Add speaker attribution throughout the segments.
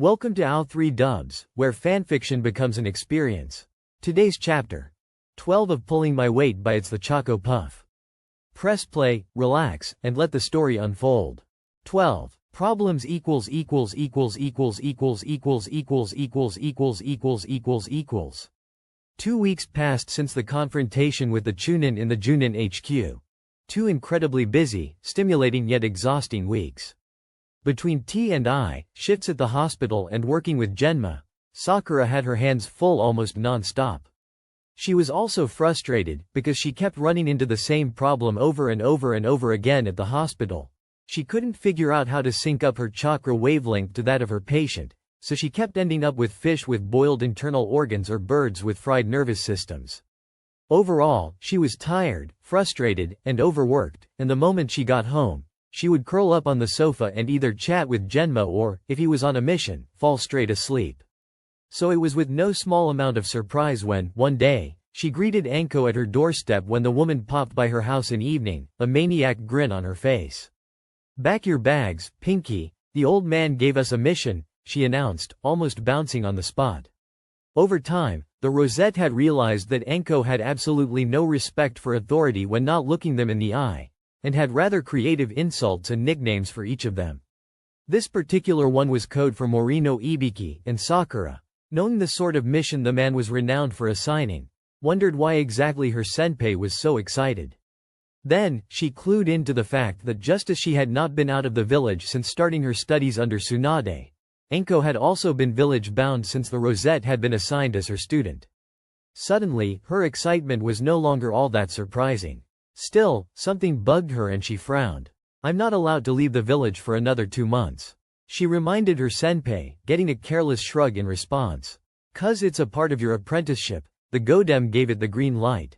Speaker 1: Welcome to OW3 Dubs, where fanfiction becomes an experience. Today's chapter 12 of Pulling My Weight by itsthechocopuff. Press play, relax, and let the story unfold. 12. Problems equals. 2 weeks passed since the confrontation with the Chunin in the Junin HQ. 2 incredibly busy, stimulating yet exhausting weeks. Between T and I, shifts at the hospital and working with Genma, Sakura had her hands full almost non-stop. She was also frustrated, because she kept running into the same problem over and over again at the hospital. She couldn't figure out how to sync up her chakra wavelength to that of her patient, so she kept ending up with fish with boiled internal organs or birds with fried nervous systems. Overall, she was tired, frustrated, and overworked, and the moment she got home, she would curl up on the sofa and either chat with Genma or, if he was on a mission, fall straight asleep. So it was with no small amount of surprise when, one day, she greeted Anko at her doorstep when the woman popped by her house in evening, a maniac grin on her face. "Back your bags, Pinky, the old man gave us a mission," she announced, almost bouncing on the spot. Over time, the Rosette had realized that Anko had absolutely no respect for authority when not looking them in the eye, and had rather creative insults and nicknames for each of them. This particular one was code for Morino Ibiki, and Sakura, knowing the sort of mission the man was renowned for assigning, wondered why exactly her senpai was so excited. Then, she clued in to the fact that just as she had not been out of the village since starting her studies under Tsunade, Anko had also been village-bound since the Rosette had been assigned as her student. Suddenly, her excitement was no longer all that surprising. Still, something bugged her and she frowned. "I'm not allowed to leave the village for another 2 months. She reminded her senpai, getting a careless shrug in response. "'Cause it's a part of your apprenticeship," the Godem gave it the green light.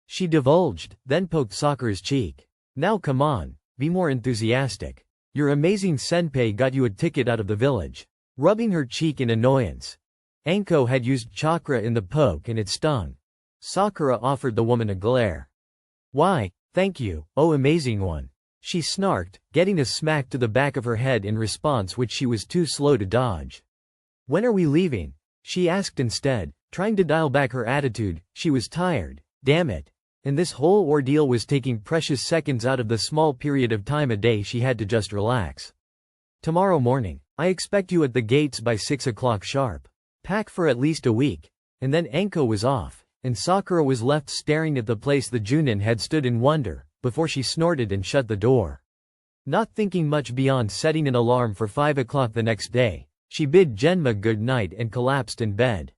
Speaker 1: She divulged, then poked Sakura's cheek. "Now come on, be more enthusiastic. Your amazing senpai got you a ticket out of the village." Rubbing her cheek in annoyance. Anko had used chakra in the poke and it stung. Sakura offered the woman a glare. "Why, thank you, oh amazing one," she snarked, getting a smack to the back of her head in response which she was too slow to dodge. "When are we leaving?" she asked instead, trying to dial back her attitude. She was tired, damn it, and this whole ordeal was taking precious seconds out of the small period of time a day she had to just relax. "Tomorrow morning. I expect you at the gates by 6 o'clock sharp. Pack for at least a week." And then Anko was off, and Sakura was left staring at the place the Junin had stood in wonder, before she snorted and shut the door. Not thinking much beyond setting an alarm for 5 o'clock the next day, she bid Genma good night and collapsed in bed.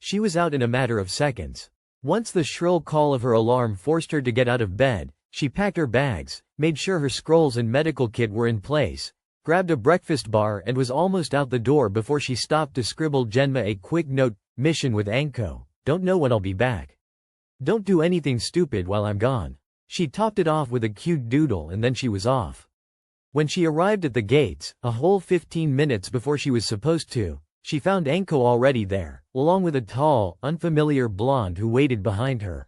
Speaker 1: She was out in a matter of seconds. Once the shrill call of her alarm forced her to get out of bed, she packed her bags, made sure her scrolls and medical kit were in place, grabbed a breakfast bar and was almost out the door before she stopped to scribble Genma a quick note, "Mission with Anko. Don't know when I'll be back. Don't do anything stupid while I'm gone." She topped it off with a cute doodle and then she was off. When she arrived at the gates, a whole 15 minutes before she was supposed to, she found Anko already there, along with a tall, unfamiliar blonde who waited behind her.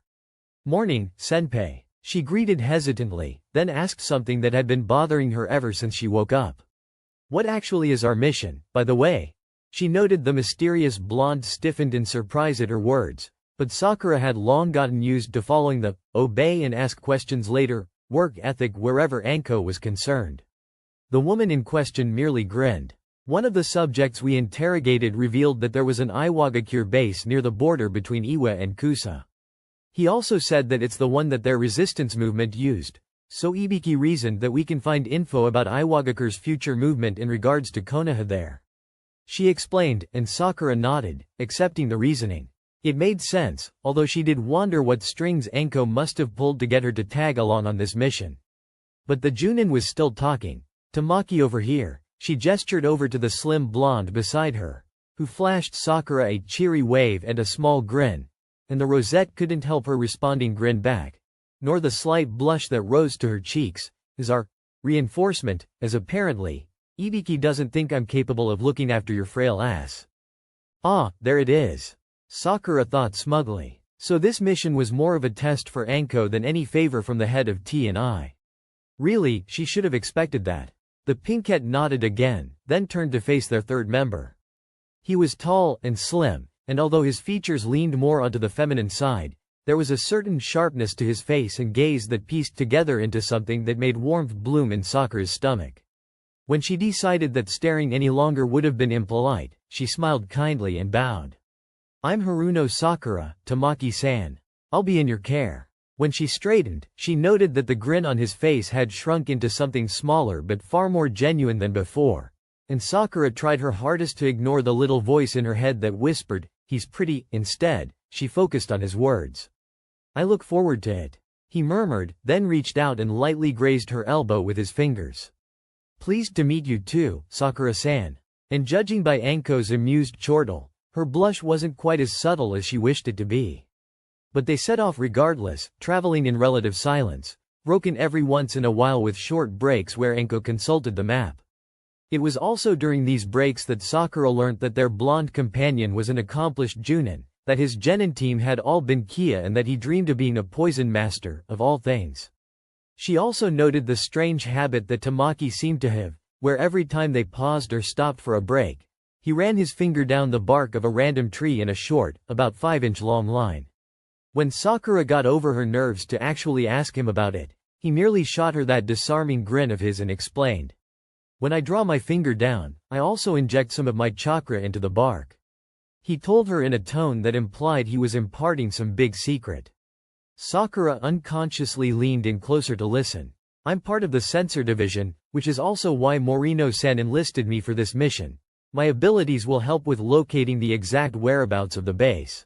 Speaker 1: "Morning, senpai," she greeted hesitantly, then asked something that had been bothering her ever since she woke up. "What actually is our mission, by the way?" She noted the mysterious blonde stiffened in surprise at her words, but Sakura had long gotten used to following the obey and ask questions later work ethic wherever Anko was concerned. The woman in question merely grinned. "One of the subjects we interrogated revealed that there was an Iwagakure base near the border between Iwa and Kusa. He also said that it's the one that their resistance movement used. So Ibiki reasoned that we can find info about Iwagakure's future movement in regards to Konoha there." She explained, and Sakura nodded, accepting the reasoning. It made sense, although she did wonder what strings Anko must have pulled to get her to tag along on this mission. But the Junin was still talking. "Tamaki over here," she gestured over to the slim blonde beside her, who flashed Sakura a cheery wave and a small grin, and the Rosette couldn't help her responding grin back, nor the slight blush that rose to her cheeks, "is our reinforcement, as apparently Ibiki doesn't think I'm capable of looking after your frail ass." "Ah, there it is," Sakura thought smugly. So this mission was more of a test for Anko than any favor from the head of T&I. Really, she should have expected that. The pinkette nodded again, then turned to face their third member. He was tall and slim, and although his features leaned more onto the feminine side, there was a certain sharpness to his face and gaze that pieced together into something that made warmth bloom in Sakura's stomach. When she decided that staring any longer would have been impolite, she smiled kindly and bowed. "I'm Haruno Sakura, Tamaki-san. I'll be in your care." When she straightened, she noted that the grin on his face had shrunk into something smaller but far more genuine than before, and Sakura tried her hardest to ignore the little voice in her head that whispered, "He's pretty." Instead, she focused on his words. "I look forward to it," he murmured, then reached out and lightly grazed her elbow with his fingers. "Pleased to meet you too, Sakura-san." And judging by Anko's amused chortle, her blush wasn't quite as subtle as she wished it to be. But they set off regardless, traveling in relative silence, broken every once in a while with short breaks where Anko consulted the map. It was also during these breaks that Sakura learnt that their blonde companion was an accomplished Junin, that his genin team had all been Kia and that he dreamed of being a poison master, of all things. She also noted the strange habit that Tamaki seemed to have, where every time they paused or stopped for a break, he ran his finger down the bark of a random tree in a short, about 5-inch long line. When Sakura got over her nerves to actually ask him about it, he merely shot her that disarming grin of his and explained. "When I draw my finger down, I also inject some of my chakra into the bark." He told her in a tone that implied he was imparting some big secret. Sakura unconsciously leaned in closer to listen. "I'm part of the sensor division, which is also why Morino-san enlisted me for this mission. My abilities will help with locating the exact whereabouts of the base.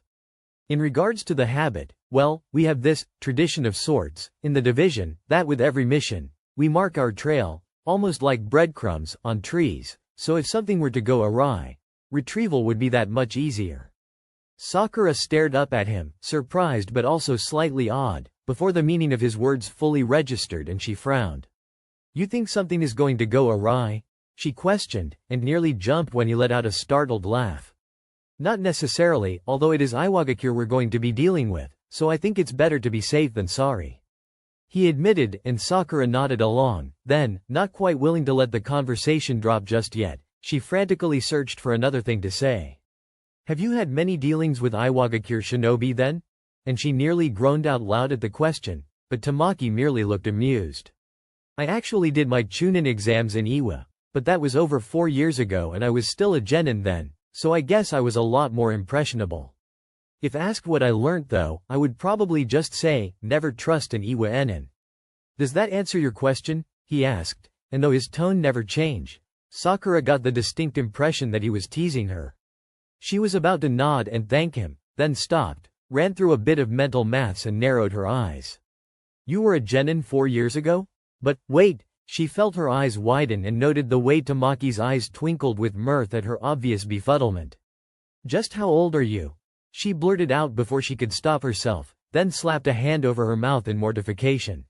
Speaker 1: In regards to the habit, well, we have this tradition of sorts in the division, that with every mission, we mark our trail, almost like breadcrumbs, on trees, so if something were to go awry, retrieval would be that much easier." Sakura stared up at him, surprised but also slightly awed, before the meaning of his words fully registered, and she frowned. "You think something is going to go awry?" she questioned, and nearly jumped when he let out a startled laugh. "Not necessarily, although it is Iwagakure we're going to be dealing with, so I think it's better to be safe than sorry," he admitted, and Sakura nodded along. Then, not quite willing to let the conversation drop just yet, she frantically searched for another thing to say. "Have you had many dealings with Iwagakure shinobi then?" And she nearly groaned out loud at the question, but Tamaki merely looked amused. "I actually did my Chunin exams in Iwa, but that was over 4 years ago and I was still a genin then, so I guess I was a lot more impressionable. If asked what I learnt though, I would probably just say, never trust an Iwa enin." "Does that answer your question?" he asked, and though his tone never changed, Sakura got the distinct impression that he was teasing her. She was about to nod and thank him, then stopped, ran through a bit of mental maths and narrowed her eyes. "You were a genin 4 years ago? But, wait," she felt her eyes widen and noted the way Tamaki's eyes twinkled with mirth at her obvious befuddlement. "Just how old are you?" she blurted out before she could stop herself, then slapped a hand over her mouth in mortification.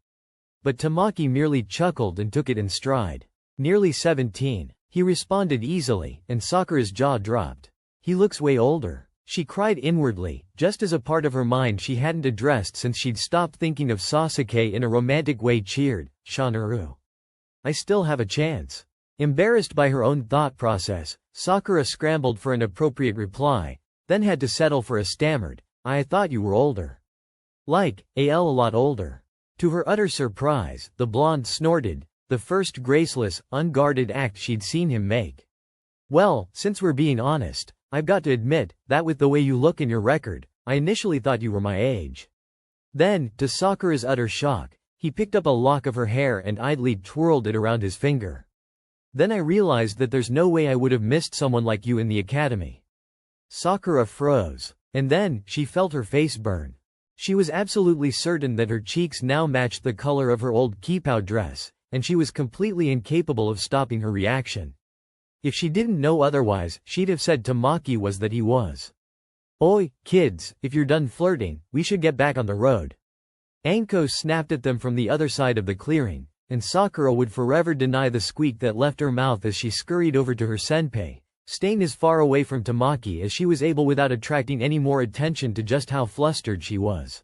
Speaker 1: But Tamaki merely chuckled and took it in stride. "Nearly 17, he responded easily, and Sakura's jaw dropped. "He looks way older," she cried inwardly, just as a part of her mind she hadn't addressed since she'd stopped thinking of Sasuke in a romantic way cheered, "Shanaru. I still have a chance." Embarrassed by her own thought process, Sakura scrambled for an appropriate reply, then had to settle for a stammered, "I thought you were older. Like, a lot older." To her utter surprise, the blonde snorted, the first graceless, unguarded act she'd seen him make. "Well, since we're being honest, I've got to admit, that with the way you look in your record, I initially thought you were my age." Then, to Sakura's utter shock, he picked up a lock of her hair and idly twirled it around his finger. "Then I realized that there's no way I would have missed someone like you in the academy." Sakura froze. And then, she felt her face burn. She was absolutely certain that her cheeks now matched the color of her old kipao dress, and she was completely incapable of stopping her reaction. If she didn't know otherwise, she'd have said Tamaki was that he was. "Oi, kids, if you're done flirting, we should get back on the road." Anko snapped at them from the other side of the clearing, and Sakura would forever deny the squeak that left her mouth as she scurried over to her senpai, staying as far away from Tamaki as she was able without attracting any more attention to just how flustered she was.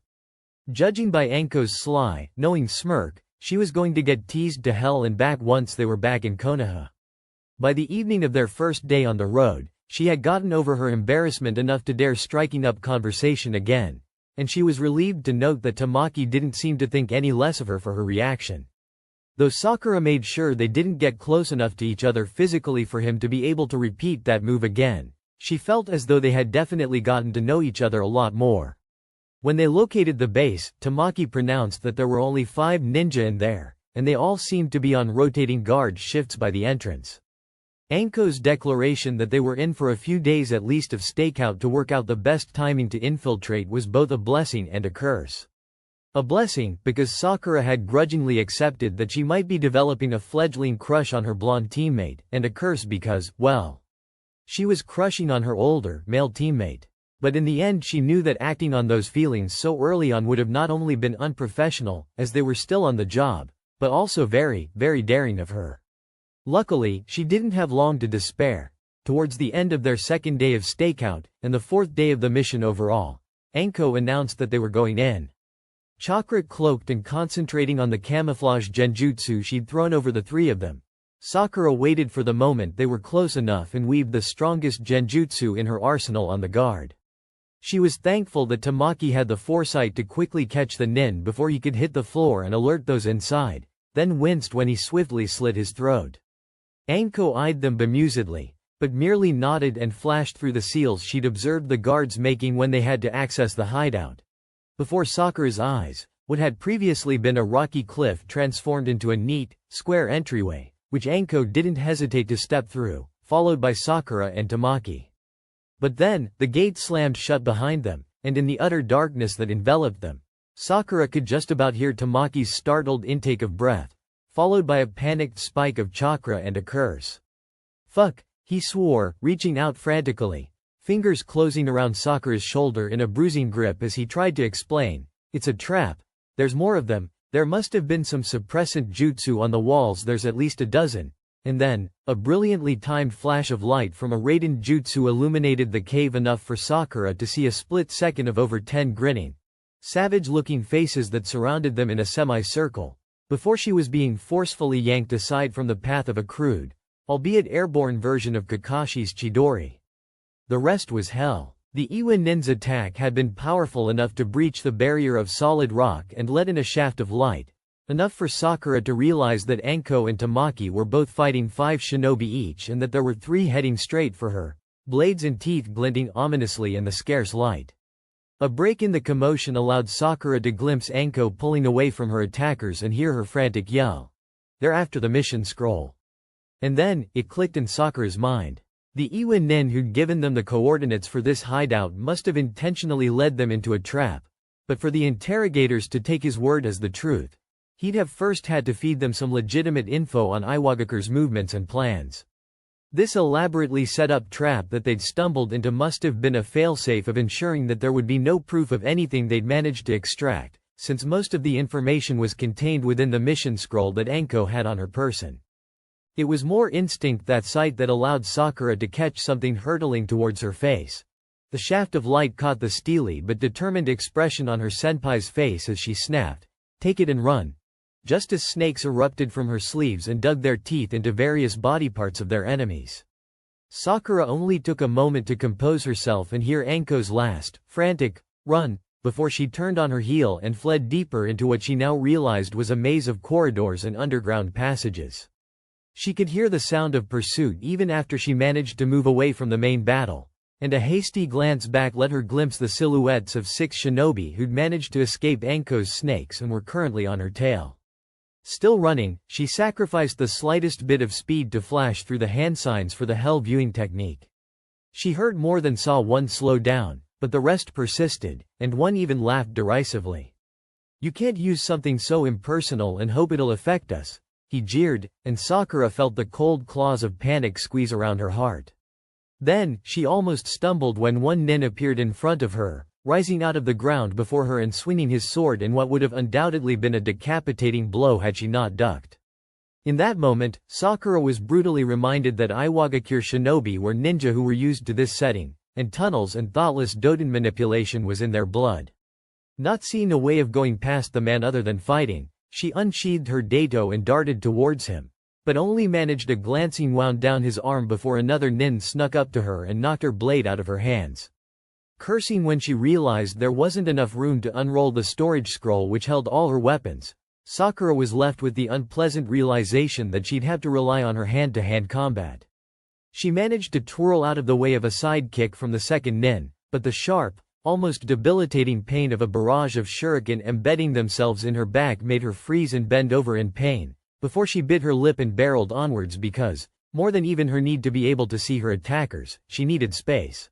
Speaker 1: Judging by Anko's sly, knowing smirk, She was going to get teased to hell and back once they were back in Konoha. By the evening of their first day on the road, she had gotten over her embarrassment enough to dare striking up conversation again, and she was relieved to note that Tamaki didn't seem to think any less of her for her reaction. Though Sakura made sure they didn't get close enough to each other physically for him to be able to repeat that move again, she felt as though they had definitely gotten to know each other a lot more. When they located the base, Tamaki pronounced that there were only 5 ninja in there, and they all seemed to be on rotating guard shifts by the entrance. Anko's declaration that they were in for a few days at least of stakeout to work out the best timing to infiltrate was both a blessing and a curse. A blessing, because Sakura had grudgingly accepted that she might be developing a fledgling crush on her blonde teammate, and a curse because, well, she was crushing on her older, male teammate. But in the end she knew that acting on those feelings so early on would have not only been unprofessional, as they were still on the job, but also very, very daring of her. Luckily, she didn't have long to despair. Towards the end of their second day of stakeout, and the 4th day of the mission overall, Anko announced that they were going in. Chakra cloaked and concentrating on the camouflage genjutsu she'd thrown over the 3 of them, Sakura waited for the moment they were close enough and weaved the strongest genjutsu in her arsenal on the guard. She was thankful that Tamaki had the foresight to quickly catch the nin before he could hit the floor and alert those inside, then winced when he swiftly slit his throat. Anko eyed them bemusedly, but merely nodded and flashed through the seals she'd observed the guards making when they had to access the hideout. Before Sakura's eyes, what had previously been a rocky cliff transformed into a neat, square entryway, which Anko didn't hesitate to step through, followed by Sakura and Tamaki. But then, the gate slammed shut behind them, and in the utter darkness that enveloped them, Sakura could just about hear Tamaki's startled intake of breath, followed by a panicked spike of chakra and a curse. "Fuck," he swore, reaching out frantically, fingers closing around Sakura's shoulder in a bruising grip as he tried to explain, "It's a trap. There's more of them. There must have been some suppressant jutsu on the walls, there's at least a dozen." And then, a brilliantly timed flash of light from a Raiden jutsu illuminated the cave enough for Sakura to see a split second of over 10 grinning, savage-looking faces that surrounded them in a semicircle, before she was being forcefully yanked aside from the path of a crude, albeit airborne version of Kakashi's Chidori. The rest was hell. The Iwa Nin's attack had been powerful enough to breach the barrier of solid rock and let in a shaft of light, enough for Sakura to realize that Anko and Tamaki were both fighting 5 shinobi each and that there were 3 heading straight for her, blades and teeth glinting ominously in the scarce light. A break in the commotion allowed Sakura to glimpse Anko pulling away from her attackers and hear her frantic yell, "They're after the mission scroll." And then, it clicked in Sakura's mind. The Iwa Nin who'd given them the coordinates for this hideout must have intentionally led them into a trap, but for the interrogators to take his word as the truth, he'd have first had to feed them some legitimate info on Iwagaku's movements and plans. This elaborately set-up trap that they'd stumbled into must have been a failsafe of ensuring that there would be no proof of anything they'd managed to extract, since most of the information was contained within the mission scroll that Anko had on her person. It was more instinct that sight that allowed Sakura to catch something hurtling towards her face. The shaft of light caught the steely but determined expression on her senpai's face as she snapped, "Take it and run," just as snakes erupted from her sleeves and dug their teeth into various body parts of their enemies. Sakura only took a moment to compose herself and hear Anko's last, frantic, "Run," before she turned on her heel and fled deeper into what she now realized was a maze of corridors and underground passages. She could hear the sound of pursuit even after she managed to move away from the main battle, and a hasty glance back let her glimpse the silhouettes of 6 shinobi who'd managed to escape Anko's snakes and were currently on her tail. Still running, she sacrificed the slightest bit of speed to flash through the hand signs for the hell viewing technique. She heard more than saw one slow down, but the rest persisted, and one even laughed derisively. "You can't use something so impersonal and hope it'll affect us," he jeered, and Sakura felt the cold claws of panic squeeze around her heart. Then, she almost stumbled when one nin appeared in front of her, rising out of the ground before her and swinging his sword in what would have undoubtedly been a decapitating blow had she not ducked. In that moment, Sakura was brutally reminded that Iwagakure shinobi were ninja who were used to this setting, and tunnels and thoughtless Doden manipulation was in their blood. Not seeing a way of going past the man other than fighting, She unsheathed her dato and darted towards him, but only managed a glancing wound down his arm before another nin snuck up to her and knocked her blade out of her hands. Cursing when she realized there wasn't enough room to unroll the storage scroll which held all her weapons, Sakura was left with the unpleasant realization that she'd have to rely on her hand-to-hand combat. She managed to twirl out of the way of a sidekick from the second nin, but the sharp, almost debilitating pain of a barrage of shuriken embedding themselves in her back made her freeze and bend over in pain, before she bit her lip and barreled onwards because, more than even her need to be able to see her attackers, she needed space.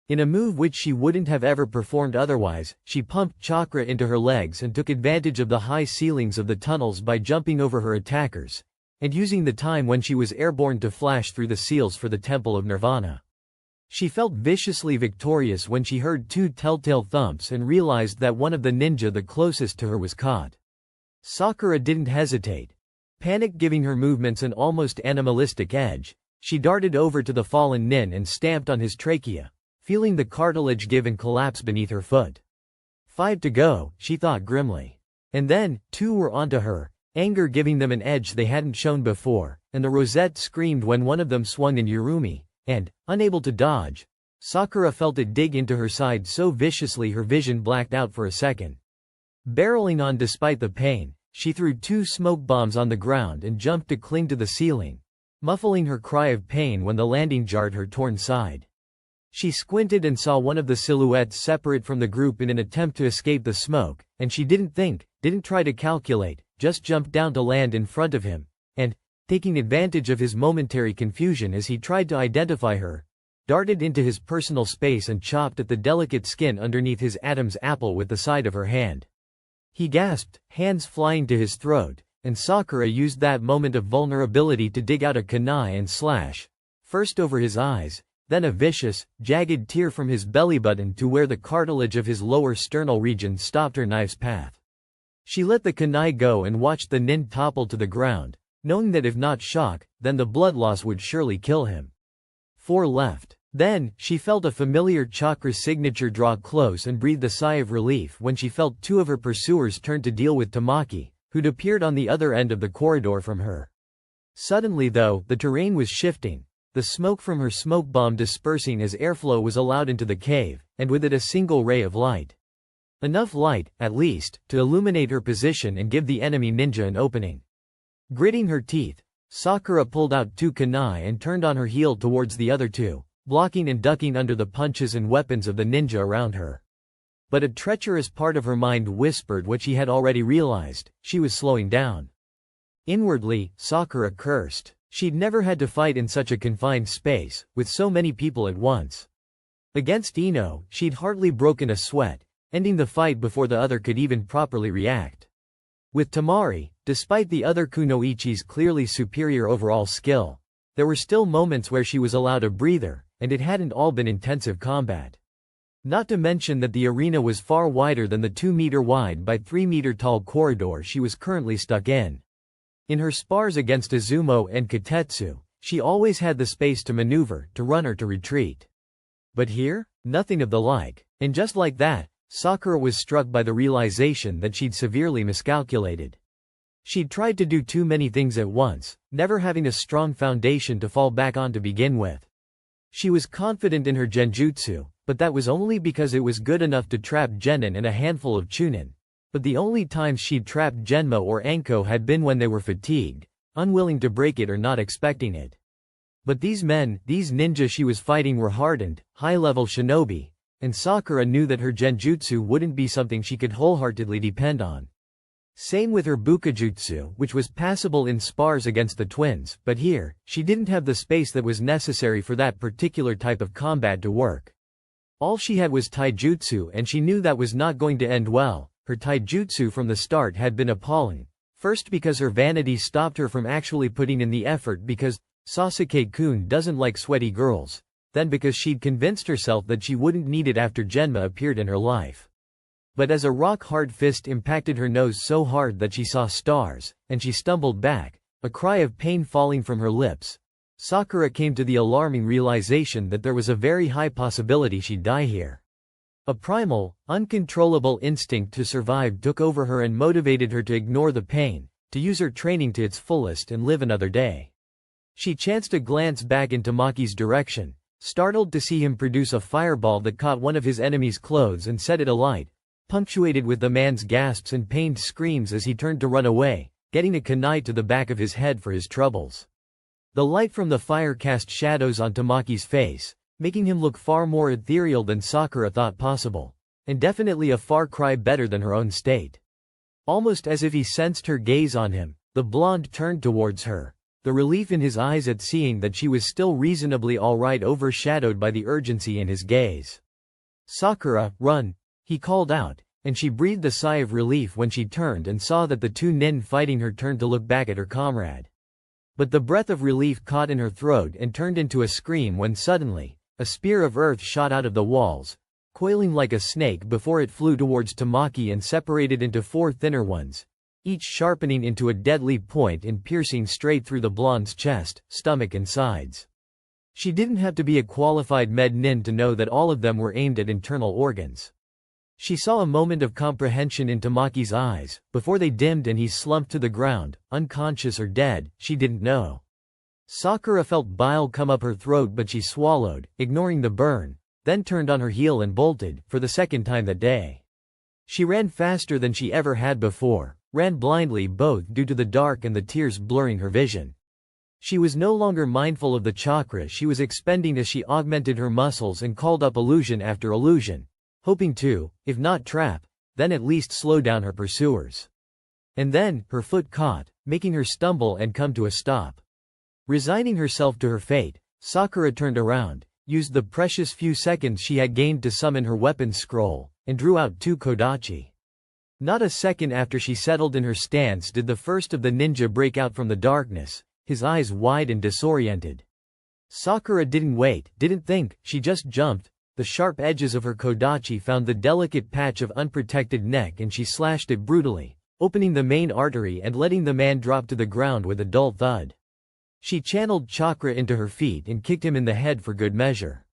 Speaker 1: In a move which she wouldn't have ever performed otherwise, she pumped chakra into her legs and took advantage of the high ceilings of the tunnels by jumping over her attackers, and using the time when she was airborne to flash through the seals for the Temple of Nirvana. She felt viciously victorious when she heard two telltale thumps and realized that one of the ninja the closest to her was caught. Sakura didn't hesitate. Panic giving her movements an almost animalistic edge, she darted over to the fallen nin and stamped on his trachea, feeling the cartilage give and collapse beneath her foot. 5 to go, she thought grimly. And then, 2 were onto her, anger giving them an edge they hadn't shown before, and the rosette screamed when one of them swung in Yurumi, and, unable to dodge, Sakura felt it dig into her side so viciously her vision blacked out for a second. Barreling on despite the pain, she threw 2 smoke bombs on the ground and jumped to cling to the ceiling, muffling her cry of pain when the landing jarred her torn side. She squinted and saw one of the silhouettes separate from the group in an attempt to escape the smoke, and she didn't think, didn't try to calculate, just jumped down to land in front of him, and, taking advantage of his momentary confusion as he tried to identify her, darted into his personal space and chopped at the delicate skin underneath his Adam's apple with the side of her hand. He gasped, hands flying to his throat, and Sakura used that moment of vulnerability to dig out a kunai and slash, first over his eyes, then a vicious, jagged tear from his belly button to where the cartilage of his lower sternal region stopped her knife's path. She let the kunai go and watched the nin topple to the ground, knowing that if not shock, then the blood loss would surely kill him. 4 left. Then, she felt a familiar chakra signature draw close and breathed a sigh of relief when she felt 2 of her pursuers turn to deal with Tamaki, who'd appeared on the other end of the corridor from her. Suddenly though, the terrain was shifting, the smoke from her smoke bomb dispersing as airflow was allowed into the cave, and with it a single ray of light. Enough light, at least, to illuminate her position and give the enemy ninja an opening. Gritting her teeth, Sakura pulled out 2 kunai and turned on her heel towards the other 2, blocking and ducking under the punches and weapons of the ninja around her. But a treacherous part of her mind whispered what she had already realized: she was slowing down. Inwardly, Sakura cursed. She'd never had to fight in such a confined space, with so many people at once. Against Ino, she'd hardly broken a sweat, ending the fight before the other could even properly react. With Tamari, despite the other kunoichi's clearly superior overall skill, there were still moments where she was allowed a breather, and it hadn't all been intensive combat. Not to mention that the arena was far wider than the 2-meter wide by 3-meter tall corridor she was currently stuck in. In her spars against Izumo and Katetsu, she always had the space to maneuver, to run or to retreat. But here, nothing of the like, and just like that, Sakura was struck by the realization that she'd severely miscalculated. She'd tried to do too many things at once, never having a strong foundation to fall back on to begin with. She was confident in her genjutsu, but that was only because it was good enough to trap genin and a handful of chunin. But the only times she'd trapped Genma or Anko had been when they were fatigued, unwilling to break it or not expecting it. But these men, these ninja she was fighting were hardened, high-level shinobi, and Sakura knew that her genjutsu wouldn't be something she could wholeheartedly depend on. Same with her bukajutsu, which was passable in spars against the twins, but here, she didn't have the space that was necessary for that particular type of combat to work. All she had was taijutsu, and she knew that was not going to end well. Her taijutsu from the start had been appalling, first because her vanity stopped her from actually putting in the effort because Sasuke-kun doesn't like sweaty girls, then because she'd convinced herself that she wouldn't need it after Genma appeared in her life. But as a rock-hard fist impacted her nose so hard that she saw stars, and she stumbled back, a cry of pain falling from her lips, Sakura came to the alarming realization that there was a very high possibility she'd die here. A primal, uncontrollable instinct to survive took over her and motivated her to ignore the pain, to use her training to its fullest and live another day. She chanced to glance back in Tamaki's direction, startled to see him produce a fireball that caught one of his enemy's clothes and set it alight, punctuated with the man's gasps and pained screams as he turned to run away, getting a kunai to the back of his head for his troubles. The light from the fire cast shadows on Tamaki's face, making him look far more ethereal than Sakura thought possible, and definitely a far cry better than her own state. Almost as if he sensed her gaze on him, the blonde turned towards her, the relief in his eyes at seeing that she was still reasonably alright overshadowed by the urgency in his gaze. "Sakura, run," he called out, and she breathed a sigh of relief when she turned and saw that the two nin fighting her turned to look back at her comrade. But the breath of relief caught in her throat and turned into a scream when suddenly, a spear of earth shot out of the walls, coiling like a snake before it flew towards Tamaki and separated into 4 thinner ones, each sharpening into a deadly point and piercing straight through the blonde's chest, stomach and sides. She didn't have to be a qualified med nin to know that all of them were aimed at internal organs. She saw a moment of comprehension in Tamaki's eyes, before they dimmed and he slumped to the ground, unconscious or dead, she didn't know. Sakura felt bile come up her throat but she swallowed, ignoring the burn, then turned on her heel and bolted, for the second time that day. She ran faster than she ever had before, ran blindly both due to the dark and the tears blurring her vision. She was no longer mindful of the chakra she was expending as she augmented her muscles and called up illusion after illusion, hoping to, if not trap, then at least slow down her pursuers. And then, her foot caught, making her stumble and come to a stop. Resigning herself to her fate, Sakura turned around, used the precious few seconds she had gained to summon her weapon scroll, and drew out 2 kodachi. Not a second after she settled in her stance did the first of the ninja break out from the darkness, his eyes wide and disoriented. Sakura didn't wait, didn't think, she just jumped. The sharp edges of her kodachi found the delicate patch of unprotected neck and she slashed it brutally, opening the main artery and letting the man drop to the ground with a dull thud. She channeled chakra into her feet and kicked him in the head for good measure.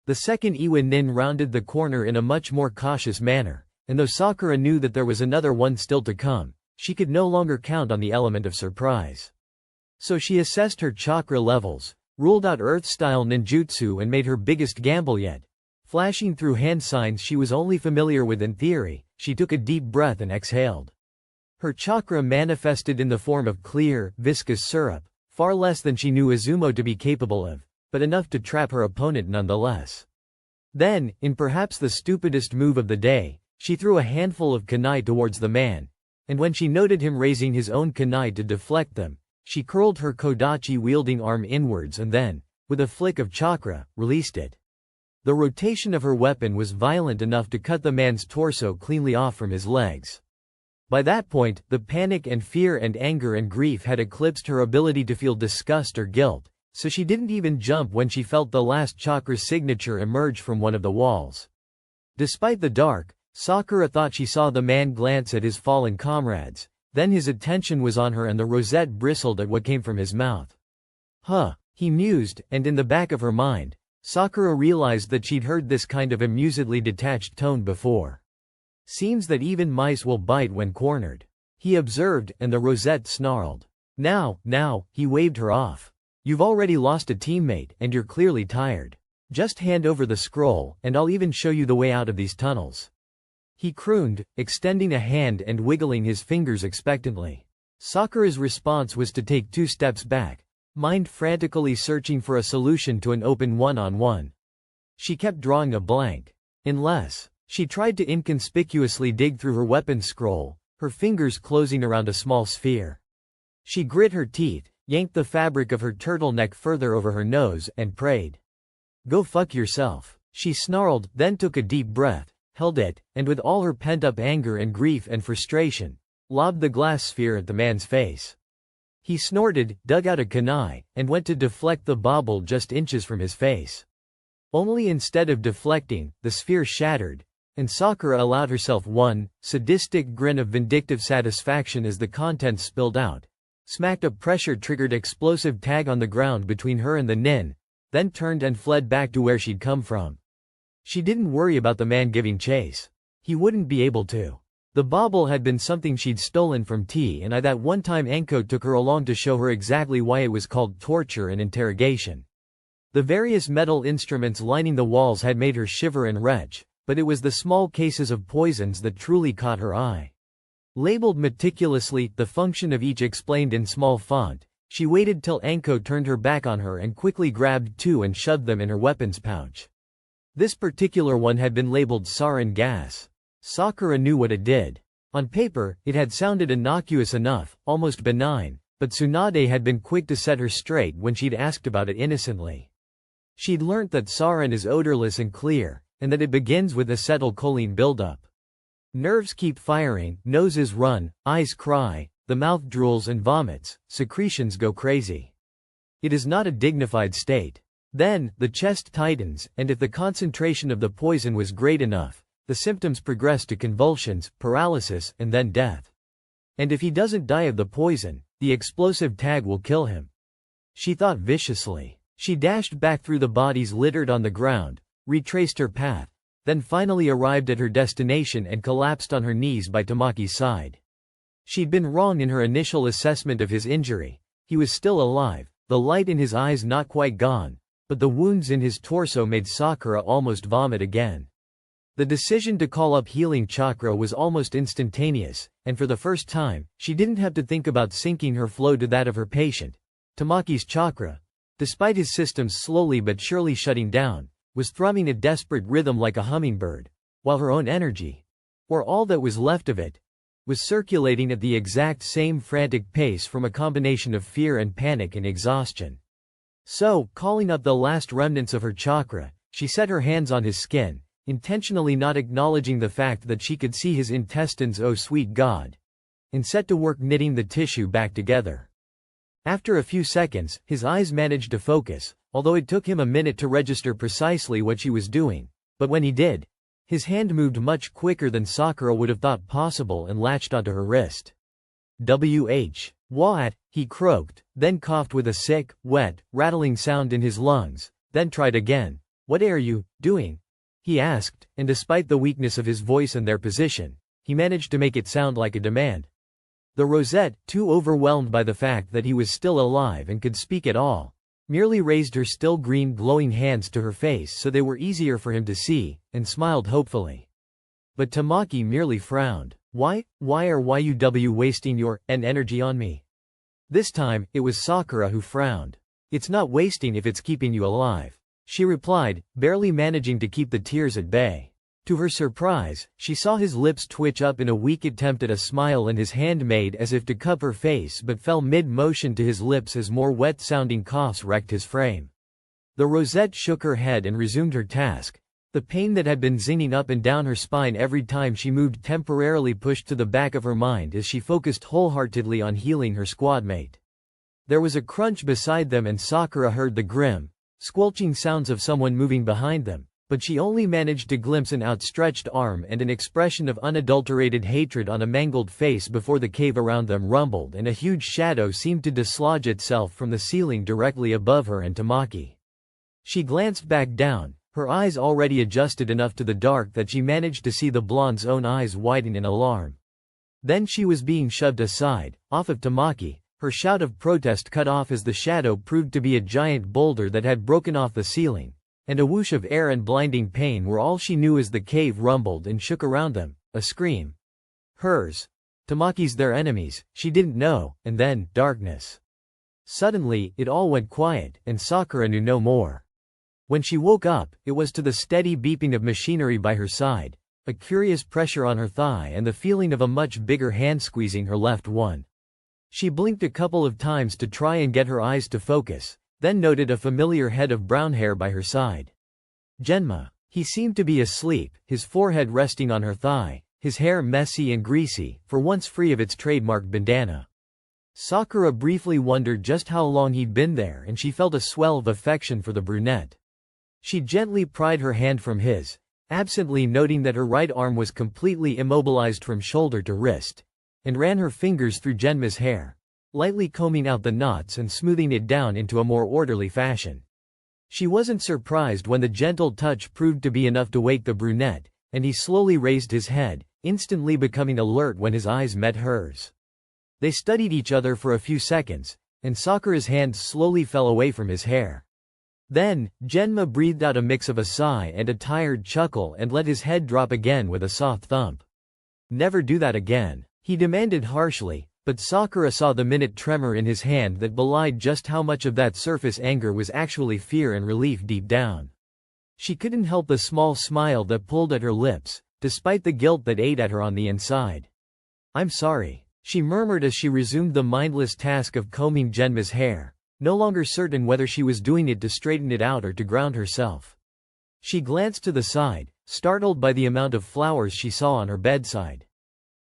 Speaker 1: The second Iwa nin rounded the corner in a much more cautious manner, and though Sakura knew that there was another one still to come, she could no longer count on the element of surprise. So she assessed her chakra levels, ruled out Earth-style ninjutsu and made her biggest gamble yet. Flashing through hand signs she was only familiar with in theory, she took a deep breath and exhaled. Her chakra manifested in the form of clear, viscous syrup, far less than she knew Izumo to be capable of, but enough to trap her opponent nonetheless. Then, in perhaps the stupidest move of the day, she threw a handful of kunai towards the man, and when she noted him raising his own kunai to deflect them, she curled her kodachi-wielding arm inwards and then, with a flick of chakra, released it. The rotation of her weapon was violent enough to cut the man's torso cleanly off from his legs. By that point, the panic and fear and anger and grief had eclipsed her ability to feel disgust or guilt, so she didn't even jump when she felt the last chakra signature emerge from one of the walls. Despite the dark, Sakura thought she saw the man glance at his fallen comrades, then his attention was on her and the rosette bristled at what came from his mouth. Huh, he mused, and in the back of her mind, Sakura realized that she'd heard this kind of amusedly detached tone before. Seems that even mice will bite when cornered, he observed, and the rosette snarled. Now, he waved her off. You've already lost a teammate, and you're clearly tired. Just hand over the scroll, and I'll even show you the way out of these tunnels. He crooned, extending a hand and wiggling his fingers expectantly. Sakura's response was to take 2 steps back, mind frantically searching for a solution to an open one-on-one. She kept drawing a blank. Unless she tried to inconspicuously dig through her weapon scroll, her fingers closing around a small sphere. She grit her teeth, yanked the fabric of her turtleneck further over her nose, and prayed. Go fuck yourself, she snarled, then took a deep breath, held it, and with all her pent-up anger and grief and frustration, lobbed the glass sphere at the man's face. He snorted, dug out a kunai, and went to deflect the bauble just inches from his face. Only instead of deflecting, the sphere shattered, and Sakura allowed herself one sadistic grin of vindictive satisfaction as the contents spilled out, smacked a pressure-triggered explosive tag on the ground between her and the nin, then turned and fled back to where she'd come from. She didn't worry about the man giving chase. He wouldn't be able to. The bauble had been something she'd stolen from T, and that one time Anko took her along to show her exactly why it was called torture and interrogation. The various metal instruments lining the walls had made her shiver and retch, but it was the small cases of poisons that truly caught her eye. Labeled meticulously, the function of each explained in small font, she waited till Anko turned her back on her and quickly grabbed two and shoved them in her weapons pouch. This particular one had been labeled sarin gas. Sakura knew what it did. On paper, it had sounded innocuous enough, almost benign, but Tsunade had been quick to set her straight when she'd asked about it innocently. She'd learnt that sarin is odorless and clear, and that it begins with acetylcholine buildup. Nerves keep firing, noses run, eyes cry, the mouth drools and vomits, secretions go crazy. It is not a dignified state. Then, the chest tightens, and if the concentration of the poison was great enough, the symptoms progress to convulsions, paralysis, and then death. And if he doesn't die of the poison, the explosive tag will kill him. She thought viciously. She dashed back through the bodies littered on the ground, retraced her path, then finally arrived at her destination and collapsed on her knees by Tamaki's side. She'd been wrong in her initial assessment of his injury. He was still alive, the light in his eyes not quite gone, but the wounds in his torso made Sakura almost vomit again. The decision to call up healing chakra was almost instantaneous, and for the first time, she didn't have to think about syncing her flow to that of her patient. Tamaki's chakra, despite his systems slowly but surely shutting down, was thrumming a desperate rhythm like a hummingbird, while her own energy, or all that was left of it, was circulating at the exact same frantic pace from a combination of fear and panic and exhaustion. So, calling up the last remnants of her chakra, she set her hands on his skin, intentionally not acknowledging the fact that she could see his intestines, oh sweet God, and set to work knitting the tissue back together. After a few seconds, his eyes managed to focus, although it took him a minute to register precisely what she was doing, but when he did, his hand moved much quicker than Sakura would have thought possible and latched onto her wrist. What? He croaked, then coughed with a sick, wet, rattling sound in his lungs, then tried again. What are you doing? He asked, and despite the weakness of his voice and their position, he managed to make it sound like a demand. The Rosette, too overwhelmed by the fact that he was still alive and could speak at all, merely raised her still green glowing hands to her face so they were easier for him to see, and smiled hopefully. But Tamaki merely frowned. Why are you wasting your energy on me? This time, it was Sakura who frowned. It's not wasting if it's keeping you alive, she replied, barely managing to keep the tears at bay. To her surprise, she saw his lips twitch up in a weak attempt at a smile and his hand made as if to cup her face but fell mid-motion to his lips as more wet-sounding coughs wrecked his frame. The Rosette shook her head and resumed her task. The pain that had been zinging up and down her spine every time she moved temporarily pushed to the back of her mind as she focused wholeheartedly on healing her squadmate. There was a crunch beside them and Sakura heard the grim, squelching sounds of someone moving behind them, but she only managed to glimpse an outstretched arm and an expression of unadulterated hatred on a mangled face before the cave around them rumbled and a huge shadow seemed to dislodge itself from the ceiling directly above her and Tamaki. She glanced back down, her eyes already adjusted enough to the dark that she managed to see the blonde's own eyes widen in alarm. Then she was being shoved aside, off of Tamaki, her shout of protest cut off as the shadow proved to be a giant boulder that had broken off the ceiling, and a whoosh of air and blinding pain were all she knew as the cave rumbled and shook around them, a scream. Hers. Tamaki's their enemies, she didn't know, and then, darkness. Suddenly, it all went quiet, and Sakura knew no more. When she woke up, it was to the steady beeping of machinery by her side, a curious pressure on her thigh and the feeling of a much bigger hand squeezing her left one. She blinked a couple of times to try and get her eyes to focus, then noted a familiar head of brown hair by her side. Genma. He seemed to be asleep, his forehead resting on her thigh, his hair messy and greasy, for once free of its trademark bandana. Sakura briefly wondered just how long he'd been there and she felt a swell of affection for the brunette. She gently pried her hand from his, absently noting that her right arm was completely immobilized from shoulder to wrist, and ran her fingers through Genma's hair, lightly combing out the knots and smoothing it down into a more orderly fashion. She wasn't surprised when the gentle touch proved to be enough to wake the brunette, and he slowly raised his head, instantly becoming alert when his eyes met hers. They studied each other for a few seconds, and Sakura's hand slowly fell away from his hair. Then, Genma breathed out a mix of a sigh and a tired chuckle and let his head drop again with a soft thump. "Never do that again," he demanded harshly, but Sakura saw the minute tremor in his hand that belied just how much of that surface anger was actually fear and relief deep down. She couldn't help the small smile that pulled at her lips, despite the guilt that ate at her on the inside. "I'm sorry," she murmured as she resumed the mindless task of combing Genma's hair, no longer certain whether she was doing it to straighten it out or to ground herself. She glanced to the side, startled by the amount of flowers she saw on her bedside.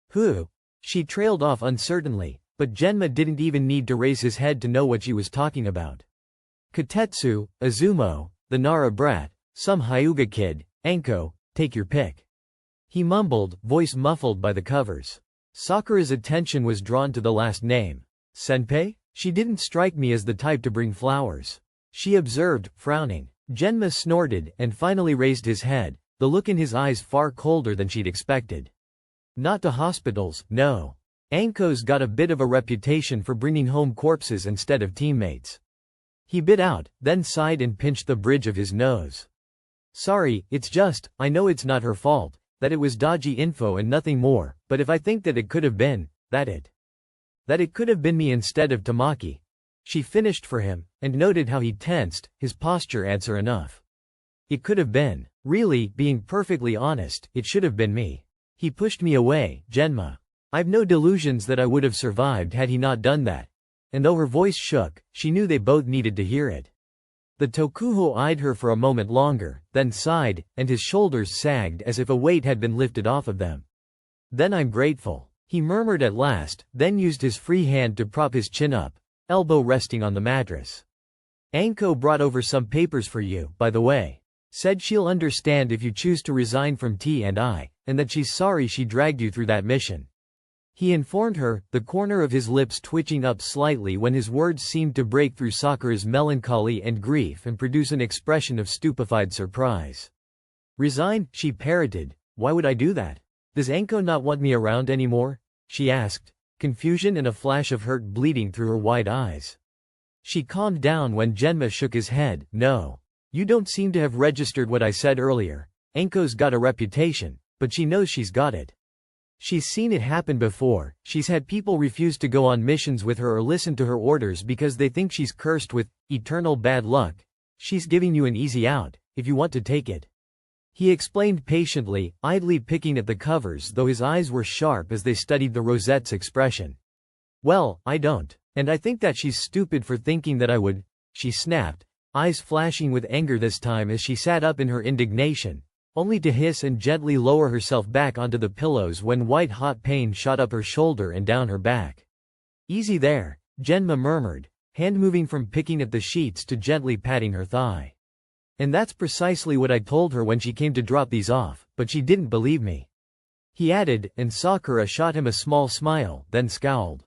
Speaker 1: "Who?" She trailed off uncertainly, but Genma didn't even need to raise his head to know what she was talking about. "Kotetsu, Azumo, the Nara brat, some Hyuga kid, Anko, take your pick," he mumbled, voice muffled by the covers. Sakura's attention was drawn to the last name. "Senpei? She didn't strike me as the type to bring flowers," she observed, frowning. Genma snorted and finally raised his head, the look in his eyes far colder than she'd expected. "Not to hospitals, no. Anko's got a bit of a reputation for bringing home corpses instead of teammates." He bit out, then sighed and pinched the bridge of his nose. "Sorry, it's just, I know it's not her fault, that it was dodgy info and nothing more, but if I think that it could have been, that it could have been me instead of Tamaki." She finished for him, and noted how he tensed, his posture answer enough. "It could have been. Really, being perfectly honest, it should have been me. He pushed me away, Genma. I've no delusions that I would have survived had he not done that." And though her voice shook, she knew they both needed to hear it. The Tokuho eyed her for a moment longer, then sighed, and his shoulders sagged as if a weight had been lifted off of them. "Then I'm grateful," he murmured at last, then used his free hand to prop his chin up, elbow resting on the mattress. "Anko brought over some papers for you, by the way. Said she'll understand if you choose to resign from T&I, and that she's sorry she dragged you through that mission," he informed her, the corner of his lips twitching up slightly when his words seemed to break through Sakura's melancholy and grief and produce an expression of stupefied surprise. "Resign?" she parroted. "Why would I do that? Does Anko not want me around anymore?" she asked, confusion and a flash of hurt bleeding through her wide eyes. She calmed down when Genma shook his head. "No. You don't seem to have registered what I said earlier. Anko's got a reputation, but she knows she's got it. She's seen it happen before. She's had people refuse to go on missions with her or listen to her orders because they think she's cursed with eternal bad luck. She's giving you an easy out, if you want to take it," he explained patiently, idly picking at the covers though his eyes were sharp as they studied the rosette's expression. "Well, I don't. And I think that she's stupid for thinking that I would," she snapped, eyes flashing with anger this time as she sat up in her indignation, only to hiss and gently lower herself back onto the pillows when white-hot pain shot up her shoulder and down her back. "Easy there," Genma murmured, hand moving from picking at the sheets to gently patting her thigh. "And that's precisely what I told her when she came to drop these off, but she didn't believe me," he added, and Sakura shot him a small smile, then scowled.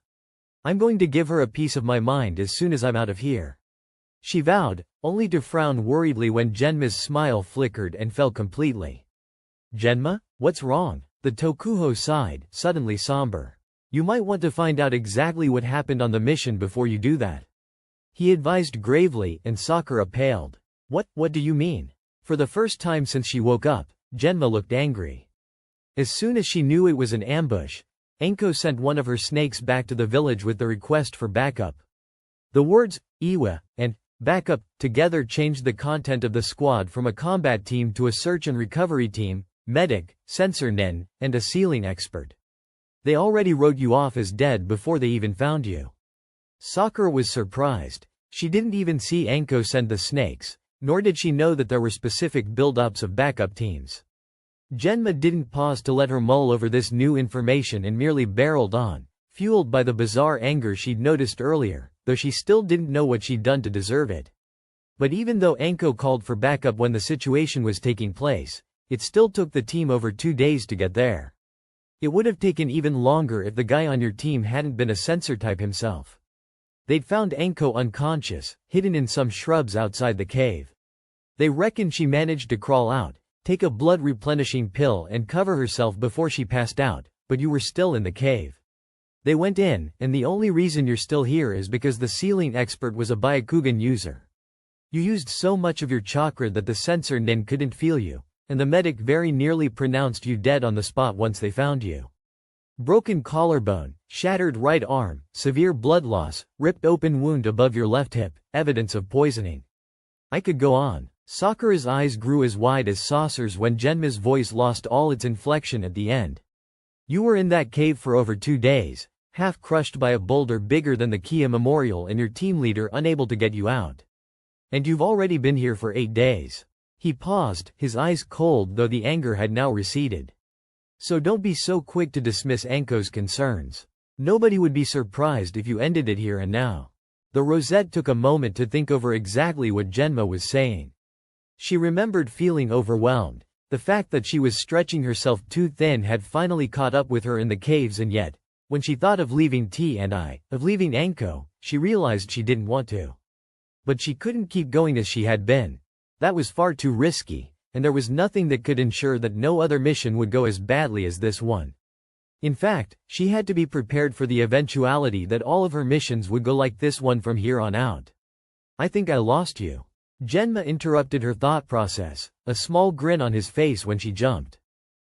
Speaker 1: "I'm going to give her a piece of my mind as soon as I'm out of here," she vowed, only to frown worriedly when Genma's smile flickered and fell completely. "Genma? What's wrong?" The Tokuho sighed, suddenly somber. "You might want to find out exactly what happened on the mission before you do that," he advised gravely, and Sakura paled. What do you mean?" For the first time since she woke up, Genma looked angry. As soon as she knew it was an ambush, Anko sent one of her snakes back to the village with the request for backup. The words, Iwa, and backup, together changed the content of the squad from a combat team to a search and recovery team, medic, sensor nen, and a sealing expert. They already wrote you off as dead before they even found you. Sakura was surprised. She didn't even see Anko send the snakes, nor did she know that there were specific build-ups of backup teams. Genma didn't pause to let her mull over this new information and merely barreled on, fueled by the bizarre anger she'd noticed earlier, though she still didn't know what she'd done to deserve it. But even though Anko called for backup when the situation was taking place, it still took the team over 2 days to get there. It would have taken even longer if the guy on your team hadn't been a sensor type himself. They'd found Anko unconscious, hidden in some shrubs outside the cave. They reckon she managed to crawl out, take a blood-replenishing pill and cover herself before she passed out, but you were still in the cave. They went in, and the only reason you're still here is because the sealing expert was a Byakugan user. You used so much of your chakra that the sensor nin couldn't feel you, and the medic very nearly pronounced you dead on the spot once they found you. Broken collarbone, shattered right arm, severe blood loss, ripped open wound above your left hip, evidence of poisoning. I could go on. Sakura's eyes grew as wide as saucers when Genma's voice lost all its inflection at the end. You were in that cave for over 2 days, half crushed by a boulder bigger than the Kia Memorial and your team leader unable to get you out. And you've already been here for 8 days. He paused, his eyes cold though the anger had now receded. So don't be so quick to dismiss Anko's concerns. Nobody would be surprised if you ended it here and now. The Rosette took a moment to think over exactly what Genma was saying. She remembered feeling overwhelmed. The fact that she was stretching herself too thin had finally caught up with her in the caves, and yet, when she thought of leaving T&I, of leaving Anko, she realized she didn't want to. But she couldn't keep going as she had been. That was far too risky, and there was nothing that could ensure that no other mission would go as badly as this one. In fact, she had to be prepared for the eventuality that all of her missions would go like this one from here on out. I think I lost you. Genma interrupted her thought process, a small grin on his face when she jumped.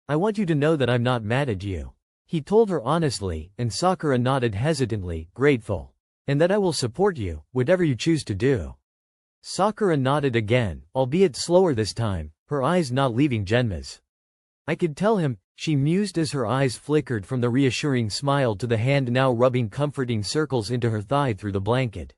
Speaker 1: I want you to know that I'm not mad at you. He told her honestly, and Sakura nodded hesitantly, grateful. And that I will support you, whatever you choose to do. Sakura nodded again, albeit slower this time, her eyes not leaving Genma's. I could tell him, she mused as her eyes flickered from the reassuring smile to the hand now rubbing comforting circles into her thigh through the blanket.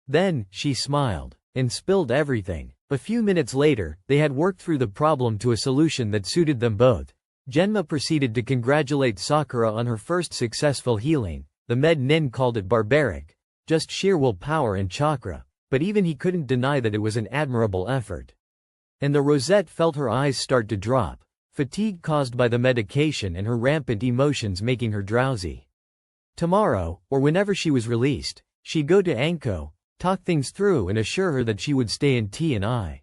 Speaker 1: Then, she smiled, and spilled everything. A few minutes later, they had worked through the problem to a solution that suited them both. Genma proceeded to congratulate Sakura on her first successful healing. The med nin called it barbaric. Just sheer willpower and chakra, but even he couldn't deny that it was an admirable effort. And the Rosette felt her eyes start to drop, fatigue caused by the medication and her rampant emotions making her drowsy. Tomorrow, or whenever she was released, she'd go to Anko, talk things through and assure her that she would stay in T&I.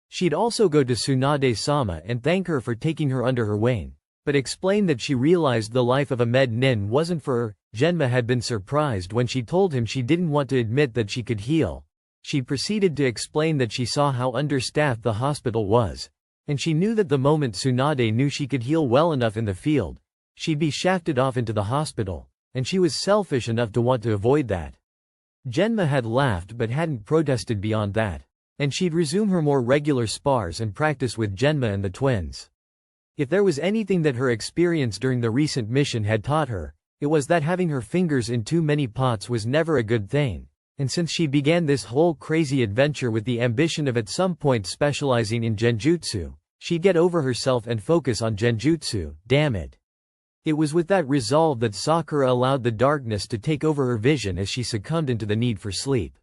Speaker 1: She'd also go to Tsunade-sama and thank her for taking her under her wing, but explain that she realized the life of a med nin wasn't for her. Genma had been surprised when she told him she didn't want to admit that she could heal. She proceeded to explain that she saw how understaffed the hospital was, and she knew that the moment Tsunade knew she could heal well enough in the field, she'd be shafted off into the hospital, and she was selfish enough to want to avoid that. Genma had laughed but hadn't protested beyond that, and she'd resume her more regular spars and practice with Genma and the twins. If there was anything that her experience during the recent mission had taught her, it was that having her fingers in too many pots was never a good thing, and since she began this whole crazy adventure with the ambition of at some point specializing in genjutsu, she'd get over herself and focus on genjutsu, damn it. It was with that resolve that Sakura allowed the darkness to take over her vision as she succumbed into the need for sleep.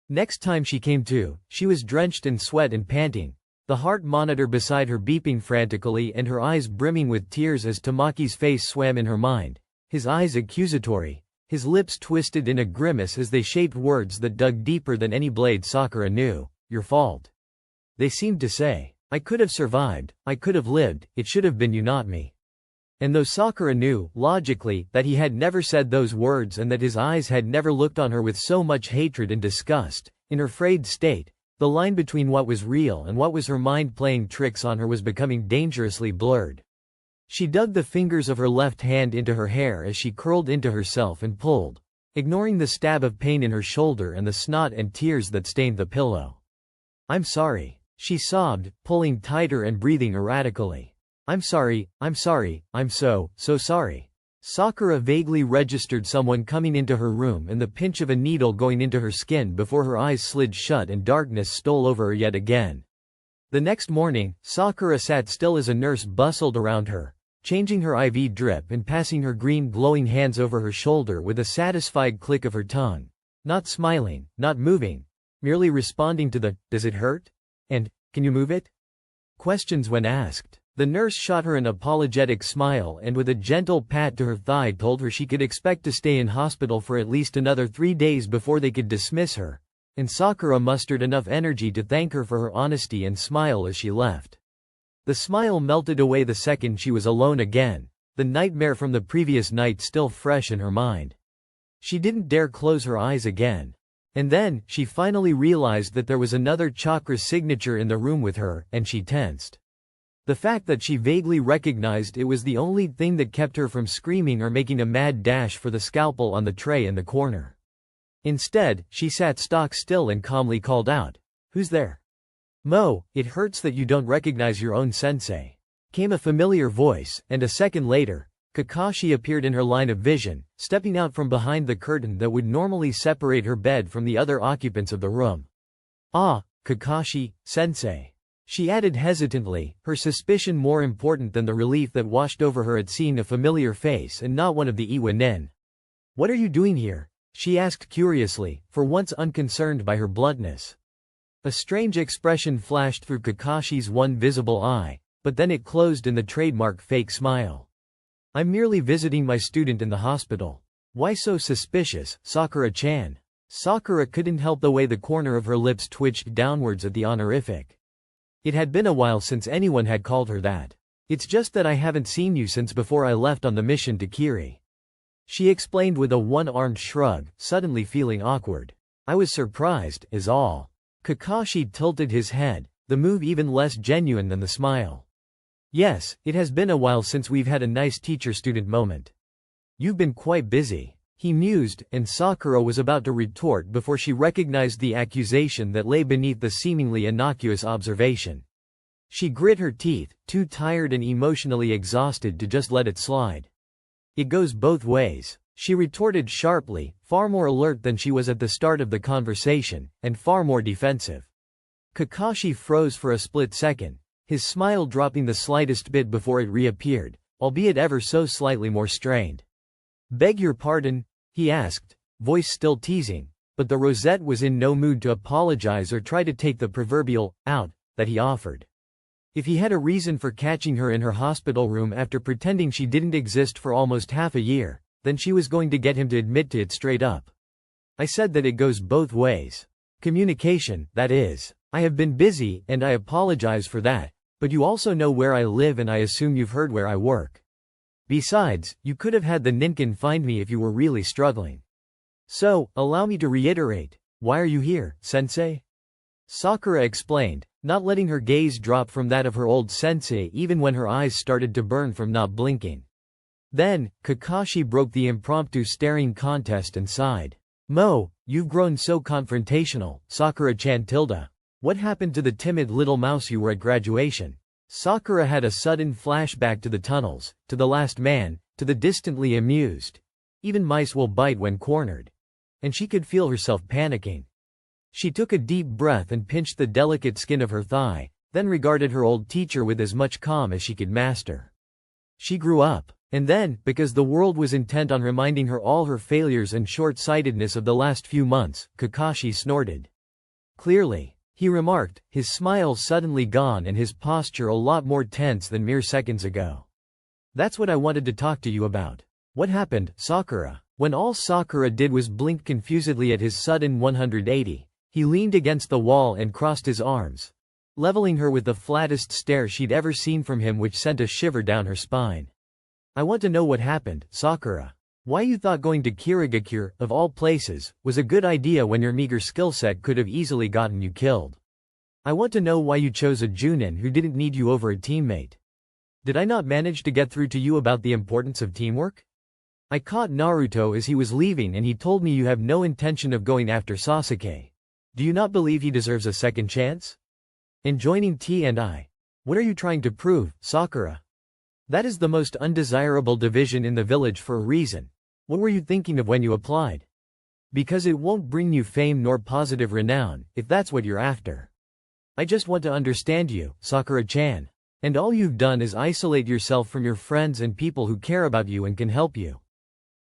Speaker 1: Next time she came to, she was drenched in sweat and panting, the heart monitor beside her beeping frantically and her eyes brimming with tears as Tamaki's face swam in her mind. His eyes accusatory, his lips twisted in a grimace as they shaped words that dug deeper than any blade. Sakura knew, your fault. They seemed to say, I could have survived, I could have lived, it should have been you not me. And though Sakura knew, logically, that he had never said those words and that his eyes had never looked on her with so much hatred and disgust, in her frayed state, the line between what was real and what was her mind playing tricks on her was becoming dangerously blurred. She dug the fingers of her left hand into her hair as she curled into herself and pulled, ignoring the stab of pain in her shoulder and the snot and tears that stained the pillow. I'm sorry, she sobbed, pulling tighter and breathing erratically. I'm sorry, I'm so sorry. Sakura vaguely registered someone coming into her room and the pinch of a needle going into her skin before her eyes slid shut and darkness stole over her yet again. The next morning, Sakura sat still as a nurse bustled around her, changing her IV drip and passing her green glowing hands over her shoulder with a satisfied click of her tongue. Not smiling, not moving, merely responding to the, does it hurt? And, can you move it? Questions when asked. The nurse shot her an apologetic smile and with a gentle pat to her thigh told her she could expect to stay in hospital for at least another 3 days before they could dismiss her, and Sakura mustered enough energy to thank her for her honesty and smile as she left. The smile melted away the second she was alone again, the nightmare from the previous night still fresh in her mind. She didn't dare close her eyes again. And then, she finally realized that there was another chakra signature in the room with her, and she tensed. The fact that she vaguely recognized it was the only thing that kept her from screaming or making a mad dash for the scalpel on the tray in the corner. Instead, she sat stock still and calmly called out, "Who's there?" "Mo, it hurts that you don't recognize your own sensei," came a familiar voice, and a second later, Kakashi appeared in her line of vision, stepping out from behind the curtain that would normally separate her bed from the other occupants of the room. "Ah, Kakashi, sensei," she added hesitantly, her suspicion more important than the relief that washed over her at seeing a familiar face and not one of the Iwa nin. "What are you doing here?" she asked curiously, for once unconcerned by her bluntness. A strange expression flashed through Kakashi's one visible eye, but then it closed in the trademark fake smile. "I'm merely visiting my student in the hospital." "Why so suspicious, Sakura-chan?" Sakura couldn't help the way the corner of her lips twitched downwards at the honorific. It had been a while since anyone had called her that. "It's just that I haven't seen you since before I left on the mission to Kiri," she explained with a one-armed shrug, suddenly feeling awkward. "I was surprised, is all." Kakashi tilted his head, the move even less genuine than the smile. "Yes, it has been a while since we've had a nice teacher-student moment. You've been quite busy," he mused, and Sakura was about to retort before she recognized the accusation that lay beneath the seemingly innocuous observation. She grit her teeth, too tired and emotionally exhausted to just let it slide. "It goes both ways," she retorted sharply, far more alert than she was at the start of the conversation, and far more defensive. Kakashi froze for a split second, his smile dropping the slightest bit before it reappeared, albeit ever so slightly more strained. "Beg your pardon?" he asked, voice still teasing, but the rosette was in no mood to apologize or try to take the proverbial out that he offered. If he had a reason for catching her in her hospital room after pretending she didn't exist for almost half a year, then she was going to get him to admit to it straight up. "I said that it goes both ways. Communication, that is. I have been busy, and I apologize for that, but you also know where I live and I assume you've heard where I work. Besides, you could have had the Ninkin find me if you were really struggling. So, allow me to reiterate, why are you here, sensei?" Sakura explained, not letting her gaze drop from that of her old sensei even when her eyes started to burn from not blinking. Then, Kakashi broke the impromptu staring contest and sighed. "Mo, you've grown so confrontational, Sakura-chan tilde. What happened to the timid little mouse you were at graduation?" Sakura had a sudden flashback to the tunnels, to the last man, to the distantly amused. Even mice will bite when cornered. And she could feel herself panicking. She took a deep breath and pinched the delicate skin of her thigh, then regarded her old teacher with as much calm as she could master. She grew up. And then, because the world was intent on reminding her all her failures and short-sightedness of the last few months, Kakashi snorted. "Clearly," he remarked, his smile suddenly gone and his posture a lot more tense than mere seconds ago. "That's what I wanted to talk to you about." "What happened, Sakura?" When all Sakura did was blink confusedly at his sudden 180, he leaned against the wall and crossed his arms, leveling her with the flattest stare she'd ever seen from him, which sent a shiver down her spine. "I want to know what happened, Sakura. Why you thought going to Kirigakure, of all places, was a good idea when your meager skill set could have easily gotten you killed. I want to know why you chose a Junin who didn't need you over a teammate. Did I not manage to get through to you about the importance of teamwork? I caught Naruto as he was leaving and he told me you have no intention of going after Sasuke. Do you not believe he deserves a second chance? And joining T&I. What are you trying to prove, Sakura? That is the most undesirable division in the village for a reason. What were you thinking of when you applied? Because it won't bring you fame nor positive renown, if that's what you're after. I just want to understand you, Sakura-chan. And all you've done is isolate yourself from your friends and people who care about you and can help you.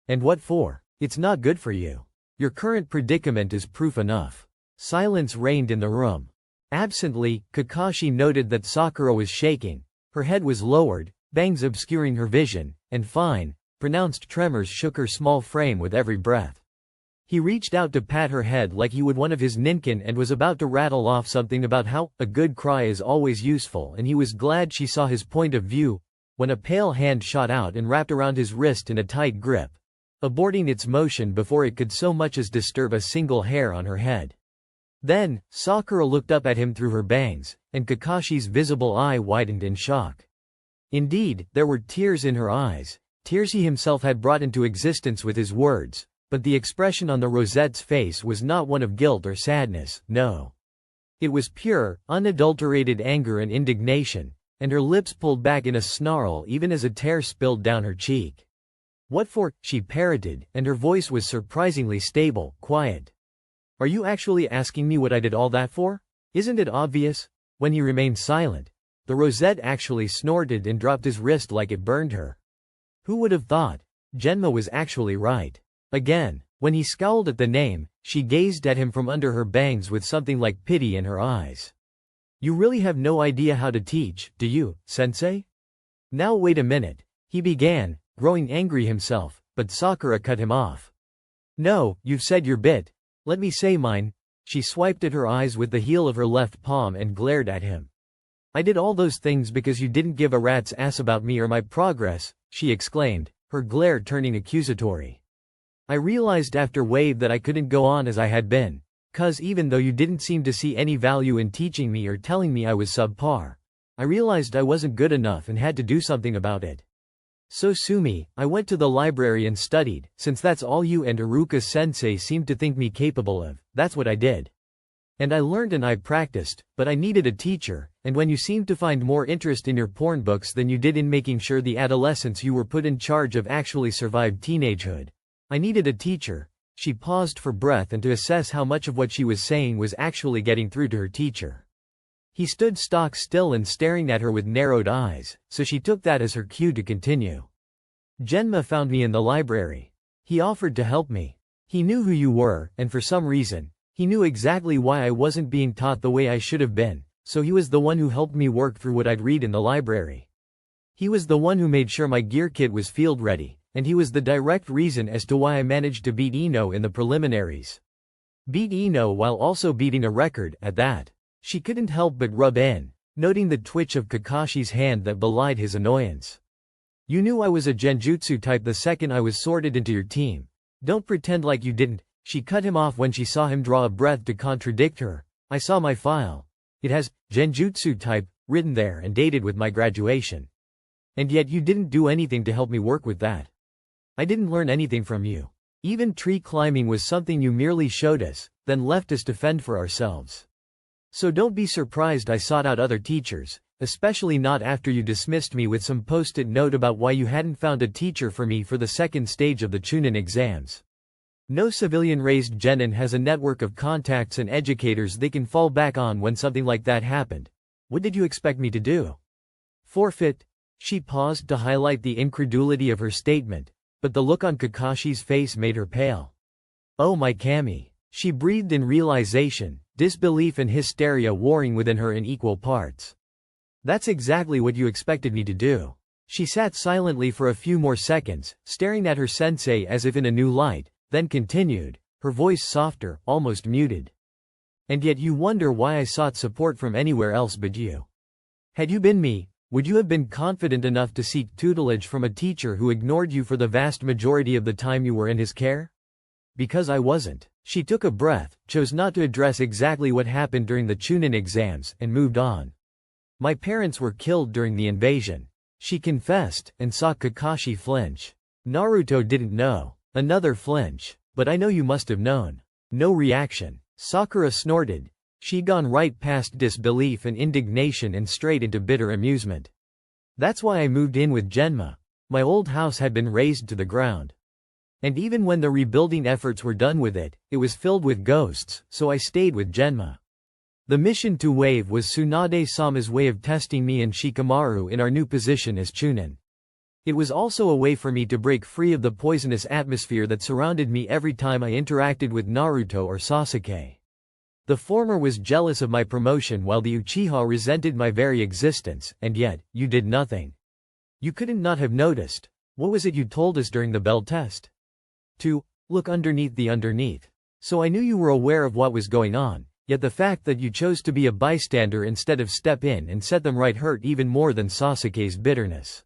Speaker 1: And what for? It's not good for you. Your current predicament is proof enough." Silence reigned in the room. Absently, Kakashi noted that Sakura was shaking, her head was lowered, bangs obscuring her vision, and fine, pronounced tremors shook her small frame with every breath. He reached out to pat her head like he would one of his ninkin and was about to rattle off something about how a good cry is always useful, and he was glad she saw his point of view, when a pale hand shot out and wrapped around his wrist in a tight grip, aborting its motion before it could so much as disturb a single hair on her head. Then, Sakura looked up at him through her bangs, and Kakashi's visible eye widened in shock. Indeed, there were tears in her eyes, tears he himself had brought into existence with his words, but the expression on the rosette's face was not one of guilt or sadness, no. It was pure, unadulterated anger and indignation, and her lips pulled back in a snarl even as a tear spilled down her cheek. "What for?" she parroted, and her voice was surprisingly stable, quiet. "Are you actually asking me what I did all that for? Isn't it obvious?" When he remained silent, the rosette actually snorted and dropped his wrist like it burned her. Who would have thought? Genma was actually right. Again, when he scowled at the name, she gazed at him from under her bangs with something like pity in her eyes. "You really have no idea how to teach, do you, sensei?" "Now wait a minute," he began, growing angry himself, but Sakura cut him off. "No, you've said your bit. Let me say mine." She swiped at her eyes with the heel of her left palm and glared at him. "I did all those things because you didn't give a rat's ass about me or my progress," she exclaimed, her glare turning accusatory. "I realized after Wave that I couldn't go on as I had been, 'cause even though you didn't seem to see any value in teaching me or telling me I was subpar, I realized I wasn't good enough and had to do something about it. So Sumi, I went to the library and studied, since that's all you and Iruka-sensei seemed to think me capable of. That's what I did. And I learned and I practiced, but I needed a teacher, and when you seemed to find more interest in your porn books than you did in making sure the adolescents you were put in charge of actually survived teenagehood, I needed a teacher." She paused for breath and to assess how much of what she was saying was actually getting through to her teacher. He stood stock still and staring at her with narrowed eyes, so she took that as her cue to continue. "Genma found me in the library. He offered to help me. He knew who you were, and for some reason, he knew exactly why I wasn't being taught the way I should have been, so he was the one who helped me work through what I'd read in the library. He was the one who made sure my gear kit was field ready, and he was the direct reason as to why I managed to beat Ino in the preliminaries. Beat Ino while also beating a record, at that." She couldn't help but rub in, noting the twitch of Kakashi's hand that belied his annoyance. "You knew I was a genjutsu type the second I was sorted into your team. Don't pretend like you didn't." She cut him off when she saw him draw a breath to contradict her. "I saw my file. It has genjutsu type written there and dated with my graduation. And yet you didn't do anything to help me work with that. I didn't learn anything from you. Even tree climbing was something you merely showed us, then left us to fend for ourselves. So don't be surprised I sought out other teachers, especially not after you dismissed me with some post-it note about why you hadn't found a teacher for me for the second stage of the Chunin exams. No civilian-raised genin has a network of contacts and educators they can fall back on when something like that happened. What did you expect me to do? Forfeit?" She paused to highlight the incredulity of her statement, but the look on Kakashi's face made her pale. "Oh my Kami," she breathed in realization, disbelief and hysteria warring within her in equal parts. "That's exactly what you expected me to do." She sat silently for a few more seconds, staring at her sensei as if in a new light, then continued, her voice softer, almost muted. "And yet you wonder why I sought support from anywhere else but you. Had you been me, would you have been confident enough to seek tutelage from a teacher who ignored you for the vast majority of the time you were in his care? Because I wasn't." She took a breath, chose not to address exactly what happened during the Chunin exams, and moved on. "My parents were killed during the invasion," she confessed, and saw Kakashi flinch. "Naruto didn't know." Another flinch. "But I know you must have known." No reaction. Sakura snorted. She'd gone right past disbelief and indignation and straight into bitter amusement. "That's why I moved in with Genma. My old house had been razed to the ground. And even when the rebuilding efforts were done with it, it was filled with ghosts, so I stayed with Genma. The mission to Wave was Tsunade-sama's way of testing me and Shikamaru in our new position as Chunin. It was also a way for me to break free of the poisonous atmosphere that surrounded me every time I interacted with Naruto or Sasuke. The former was jealous of my promotion while the Uchiha resented my very existence, and yet, you did nothing. You couldn't not have noticed. What was it you told us during the bell test? To Look underneath the underneath. So I knew you were aware of what was going on, yet the fact that you chose to be a bystander instead of step in and set them right hurt even more than Sasuke's bitterness.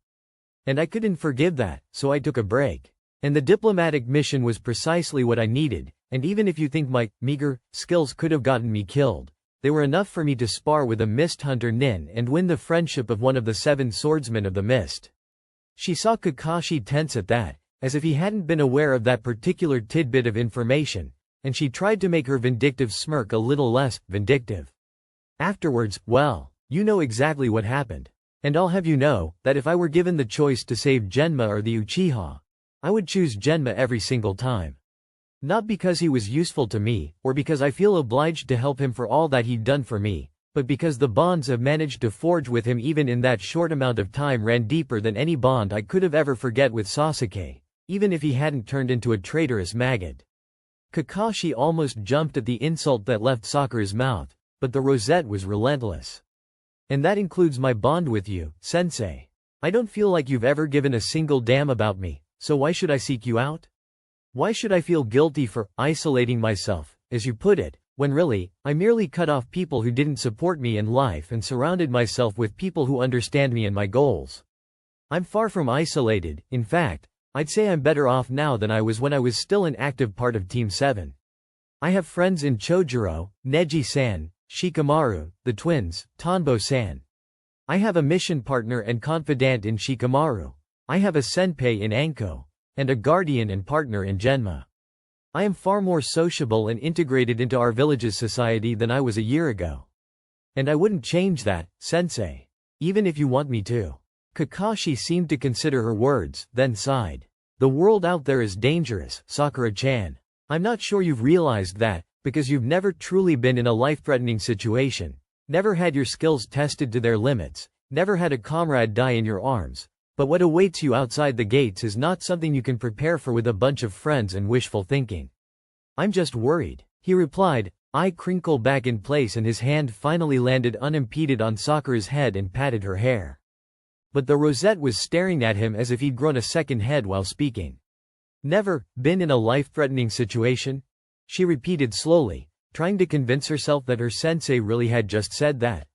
Speaker 1: And I couldn't forgive that, so I took a break. And the diplomatic mission was precisely what I needed, and even if you think my meager skills could have gotten me killed, they were enough for me to spar with a mist hunter Nin and win the friendship of one of the 7 swordsmen of the mist. She saw Kakashi tense at that, as if he hadn't been aware of that particular tidbit of information, and she tried to make her vindictive smirk a little less vindictive. Afterwards, well, you know exactly what happened. And I'll have you know, that if I were given the choice to save Genma or the Uchiha, I would choose Genma every single time. Not because he was useful to me, or because I feel obliged to help him for all that he'd done for me, but because the bonds I've managed to forge with him even in that short amount of time ran deeper than any bond I could have ever forget with Sasuke, even if he hadn't turned into a traitorous maggot. Kakashi almost jumped at the insult that left Sakura's mouth, but the rosette was relentless. And that includes my bond with you, sensei. I don't feel like you've ever given a single damn about me, so why should I seek you out? Why should I feel guilty for isolating myself, as you put it, when really, I merely cut off people who didn't support me in life and surrounded myself with people who understand me and my goals? I'm far from isolated. In fact, I'd say I'm better off now than I was when I was still an active part of Team 7. I have friends in Chojuro, Neji-san, Shikamaru, the twins, Tanbo-san. I have a mission partner and confidant in Shikamaru. I have a senpai in Anko, and a guardian and partner in Genma. I am far more sociable and integrated into our village's society than I was a year ago. And I wouldn't change that, sensei. Even if you want me to. Kakashi seemed to consider her words, then sighed. The world out there is dangerous, Sakura-chan. I'm not sure you've realized that, because you've never truly been in a life-threatening situation, never had your skills tested to their limits, never had a comrade die in your arms. But what awaits you outside the gates is not something you can prepare for with a bunch of friends and wishful thinking. I'm just worried, he replied, eye crinkle back in place, and his hand finally landed unimpeded on Sakura's head and patted her hair. But the rosette was staring at him as if he'd grown a second head while speaking. Never been in a life-threatening situation? She repeated slowly, trying to convince herself that her sensei really had just said that.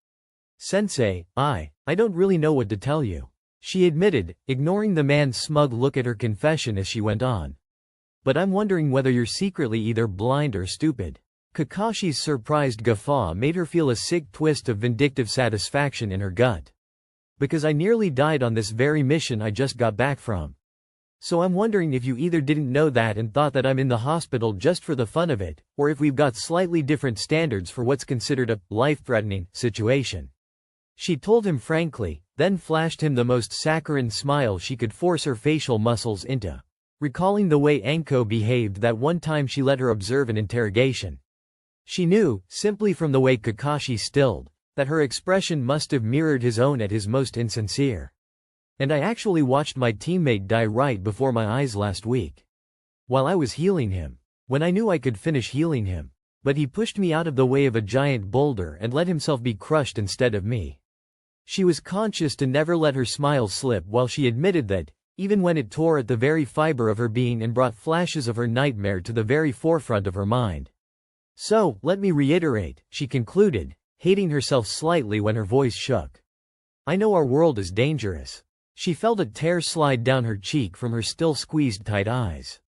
Speaker 1: Sensei, I don't really know what to tell you, she admitted, ignoring the man's smug look at her confession as she went on. But I'm wondering whether you're secretly either blind or stupid. Kakashi's surprised guffaw made her feel a sick twist of vindictive satisfaction in her gut. Because I nearly died on this very mission I just got back from. So I'm wondering if you either didn't know that and thought that I'm in the hospital just for the fun of it, or if we've got slightly different standards for what's considered a life-threatening situation. She told him frankly, then flashed him the most saccharine smile she could force her facial muscles into, recalling the way Anko behaved that one time she let her observe an interrogation. She knew, simply from the way Kakashi stilled, that her expression must have mirrored his own at his most insincere. And I actually watched my teammate die right before my eyes last week. While I was healing him. When I knew I could finish healing him. But he pushed me out of the way of a giant boulder and let himself be crushed instead of me. She was conscious to never let her smile slip while she admitted that, even when it tore at the very fiber of her being and brought flashes of her nightmare to the very forefront of her mind. So, let me reiterate, she concluded, hating herself slightly when her voice shook. I know our world is dangerous. She felt a tear slide down her cheek from her still squeezed tight eyes.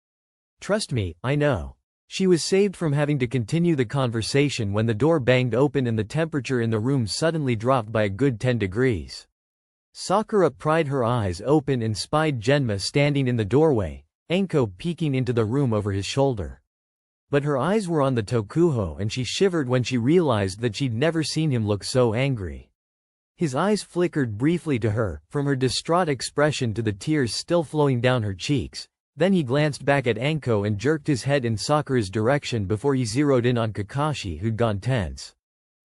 Speaker 1: Trust me, I know. She was saved from having to continue the conversation when the door banged open and the temperature in the room suddenly dropped by a good 10 degrees. Sakura pried her eyes open and spied Genma standing in the doorway, Anko peeking into the room over his shoulder. But her eyes were on the Tokuho and she shivered when she realized that she'd never seen him look so angry. His eyes flickered briefly to her, from her distraught expression to the tears still flowing down her cheeks. Then he glanced back at Anko and jerked his head in Sakura's direction before he zeroed in on Kakashi, who'd gone tense.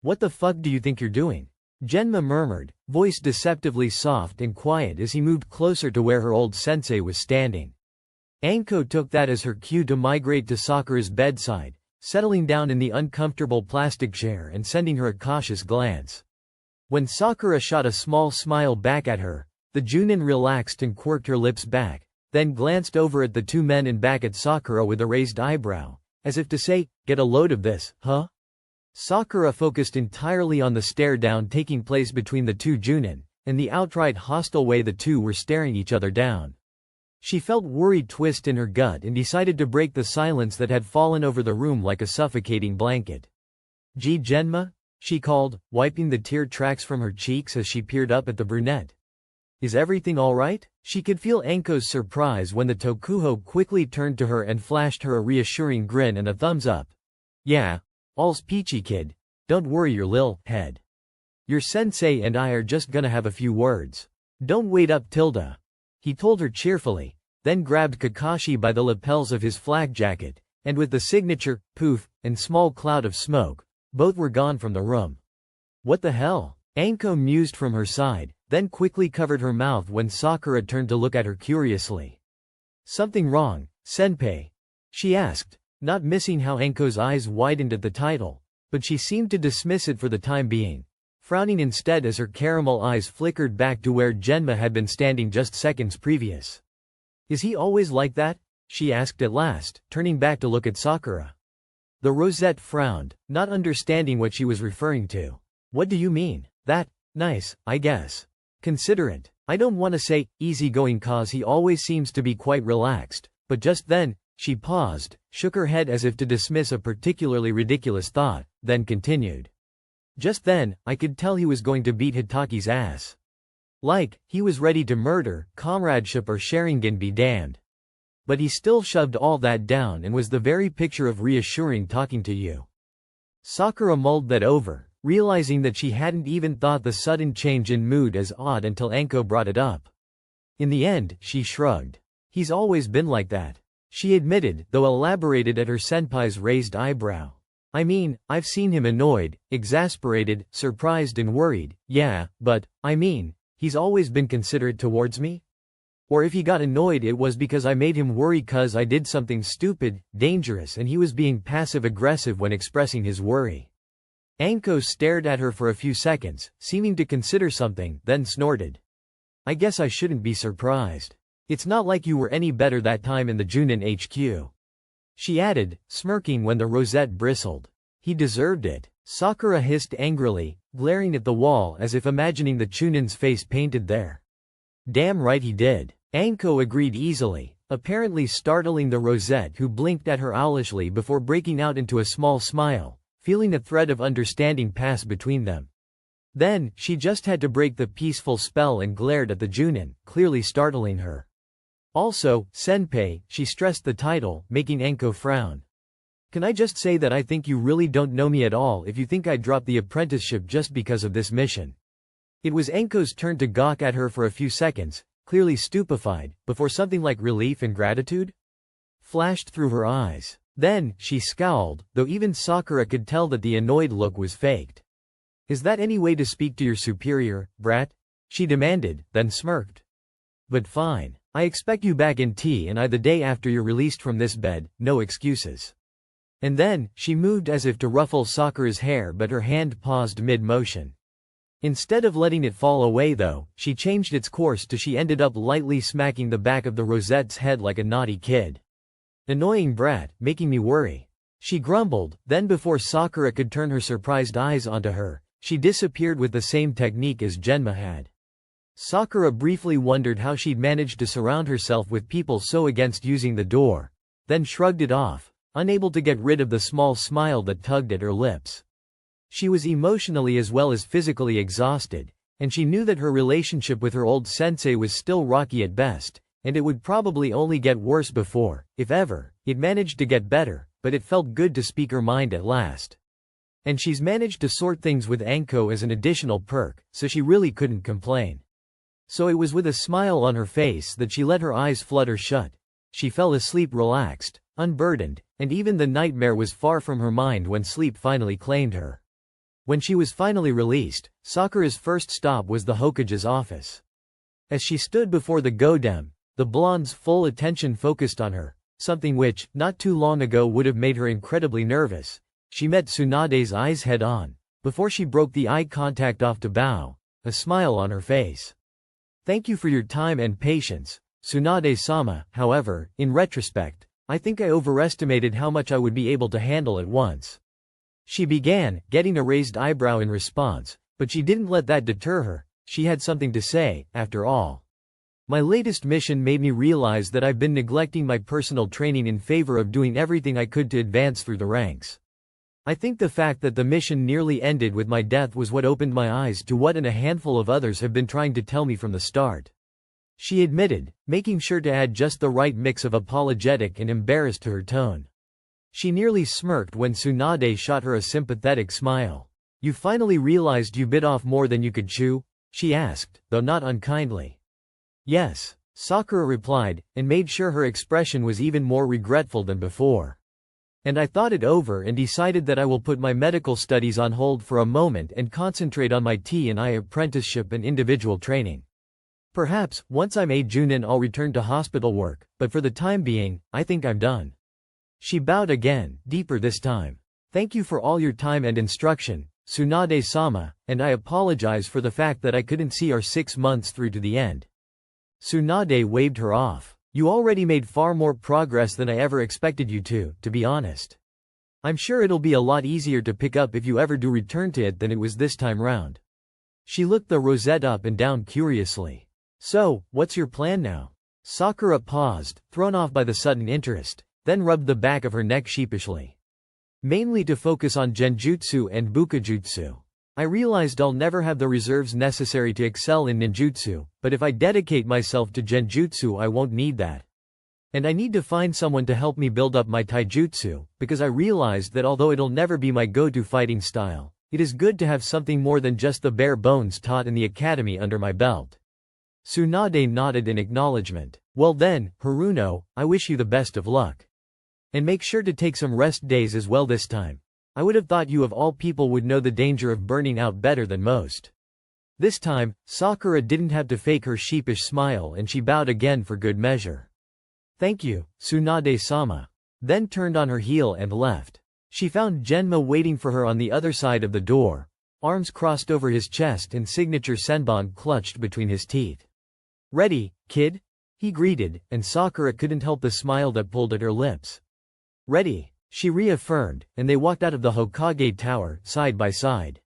Speaker 1: What the fuck do you think you're doing? Genma murmured, voice deceptively soft and quiet as he moved closer to where her old sensei was standing. Anko took that as her cue to migrate to Sakura's bedside, settling down in the uncomfortable plastic chair and sending her a cautious glance. When Sakura shot a small smile back at her, the Junin relaxed and quirked her lips back, then glanced over at the two men and back at Sakura with a raised eyebrow, as if to say, "Get a load of this, huh?" Sakura focused entirely on the stare-down taking place between the two Junin, and the outright hostile way the two were staring each other down. She felt worried twist in her gut and decided to break the silence that had fallen over the room like a suffocating blanket. "Ji Genma?" she called, wiping the tear tracks from her cheeks as she peered up at the brunette. "Is everything alright?" She could feel Anko's surprise when the Tokuho quickly turned to her and flashed her a reassuring grin and a thumbs up. "Yeah, all's peachy kid, don't worry your lil head. Your sensei and I are just gonna have a few words. Don't wait up Tilda," he told her cheerfully, then grabbed Kakashi by the lapels of his flak jacket, and with the signature, poof, and small cloud of smoke, both were gone from the room. "What the hell?" Anko mused from her side, then quickly covered her mouth when Sakura turned to look at her curiously. "Something wrong, senpai?" she asked, not missing how Anko's eyes widened at the title, but she seemed to dismiss it for the time being, frowning instead as her caramel eyes flickered back to where Genma had been standing just seconds previous. "Is he always like that?" she asked at last, turning back to look at Sakura. The rosette frowned, not understanding what she was referring to. "What do you mean? That nice, I guess. Considerate. I don't want to say easygoing cause he always seems to be quite relaxed, but just then," she paused, shook her head as if to dismiss a particularly ridiculous thought, then continued. "Just then, I could tell he was going to beat Hitaki's ass. Like, he was ready to murder, comradeship or Sharingan be damned. But he still shoved all that down and was the very picture of reassuring talking to you." Sakura mulled that over, realizing that she hadn't even thought the sudden change in mood as odd until Anko brought it up. In the end, she shrugged. "He's always been like that," she admitted, though elaborated at her senpai's raised eyebrow. "I mean, I've seen him annoyed, exasperated, surprised and worried, yeah, but, I mean, he's always been considerate towards me? Or if he got annoyed it was because I made him worry cause I did something stupid, dangerous and he was being passive-aggressive when expressing his worry." Anko stared at her for a few seconds, seeming to consider something, then snorted. "I guess I shouldn't be surprised. It's not like you were any better that time in the Junin HQ." She added, smirking when the rosette bristled. "He deserved it," Sakura hissed angrily, glaring at the wall as if imagining the Chunin's face painted there. "Damn right he did," Anko agreed easily, apparently startling the rosette who blinked at her owlishly before breaking out into a small smile, feeling a thread of understanding pass between them. Then, she just had to break the peaceful spell and glared at the Junin, clearly startling her. "Also, senpai," she stressed the title, making Anko frown. "Can I just say that I think you really don't know me at all if you think I'd drop the apprenticeship just because of this mission." It was Anko's turn to gawk at her for a few seconds, clearly stupefied, before something like relief and gratitude flashed through her eyes. Then, she scowled, though even Sakura could tell that the annoyed look was faked. "Is that any way to speak to your superior, brat?" she demanded, then smirked. "But fine. I expect you back in T&I the day after you're released from this bed, no excuses." And then, she moved as if to ruffle Sakura's hair but her hand paused mid-motion. Instead of letting it fall away though, she changed its course to she ended up lightly smacking the back of the rosette's head like a naughty kid. "Annoying brat, making me worry," she grumbled, then before Sakura could turn her surprised eyes onto her, she disappeared with the same technique as Genma had. Sakura briefly wondered how she'd managed to surround herself with people so against using the door, then shrugged it off, unable to get rid of the small smile that tugged at her lips. She was emotionally as well as physically exhausted, and she knew that her relationship with her old sensei was still rocky at best, and it would probably only get worse before, if ever, it managed to get better, but it felt good to speak her mind at last. And she's managed to sort things with Anko as an additional perk, so she really couldn't complain. So it was with a smile on her face that she let her eyes flutter shut. She fell asleep relaxed, unburdened, and even the nightmare was far from her mind when sleep finally claimed her. When she was finally released, Sakura's first stop was the Hokage's office. As she stood before the Godem, the blonde's full attention focused on her, something which, not too long ago would have made her incredibly nervous. She met Tsunade's eyes head-on, before she broke the eye contact off to bow, a smile on her face. "Thank you for your time and patience. Tsunade-sama. However, in retrospect, I think I overestimated how much I would be able to handle at once. She began, getting a raised eyebrow in response, but she didn't let that deter her. She had something to say, after all. My latest mission made me realize that I've been neglecting my personal training in favor of doing everything I could to advance through the ranks. I think the fact that the mission nearly ended with my death was what opened my eyes to what a handful of others have been trying to tell me from the start. She admitted, making sure to add just the right mix of apologetic and embarrassed to her tone. She nearly smirked when Tsunade shot her a sympathetic smile. You finally realized you bit off more than you could chew? She asked, though not unkindly. Yes, Sakura replied, and made sure her expression was even more regretful than before. And I thought it over and decided that I will put my medical studies on hold for a moment and concentrate on my T&I apprenticeship and individual training. Perhaps, once I'm a Junin, I'll return to hospital work, but for the time being, I think I'm done. She bowed again, deeper this time. Thank you for all your time and instruction, Tsunade-sama, and I apologize for the fact that I couldn't see our 6 months through to the end. Tsunade waved her off. You already made far more progress than I ever expected you to be honest. I'm sure it'll be a lot easier to pick up if you ever do return to it than it was this time round. She looked the rosette up and down curiously. So, what's your plan now? Sakura paused, thrown off by the sudden interest, then rubbed the back of her neck sheepishly. Mainly to focus on genjutsu and bukajutsu. I realized I'll never have the reserves necessary to excel in ninjutsu, but if I dedicate myself to genjutsu I won't need that. And I need to find someone to help me build up my taijutsu, because I realized that although it'll never be my go-to fighting style, it is good to have something more than just the bare bones taught in the academy under my belt. Tsunade nodded in acknowledgement. Well then, Haruno, I wish you the best of luck. And make sure to take some rest days as well this time. I would have thought you of all people would know the danger of burning out better than most. This time, Sakura didn't have to fake her sheepish smile and she bowed again for good measure. Thank you, Tsunade-sama. Then turned on her heel and left. She found Genma waiting for her on the other side of the door, arms crossed over his chest and signature senbon clutched between his teeth. Ready, kid? He greeted, and Sakura couldn't help the smile that pulled at her lips. Ready, she reaffirmed, and they walked out of the Hokage Tower, side by side.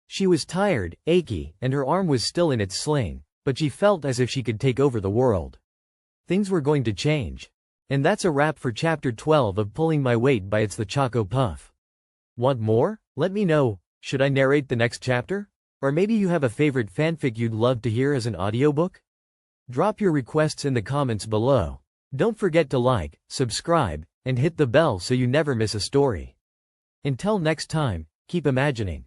Speaker 1: She was tired, achy, and her arm was still in its sling, but she felt as if she could take over the world. Things were going to change. And that's a wrap for Chapter 12 of Pulling My Weight by It's the Choco Puff. Want more? Let me know. Should I narrate the next chapter? Or maybe you have a favorite fanfic you'd love to hear as an audiobook? Drop your requests in the comments below. Don't forget to like, subscribe, and hit the bell so you never miss a story. Until next time, keep imagining.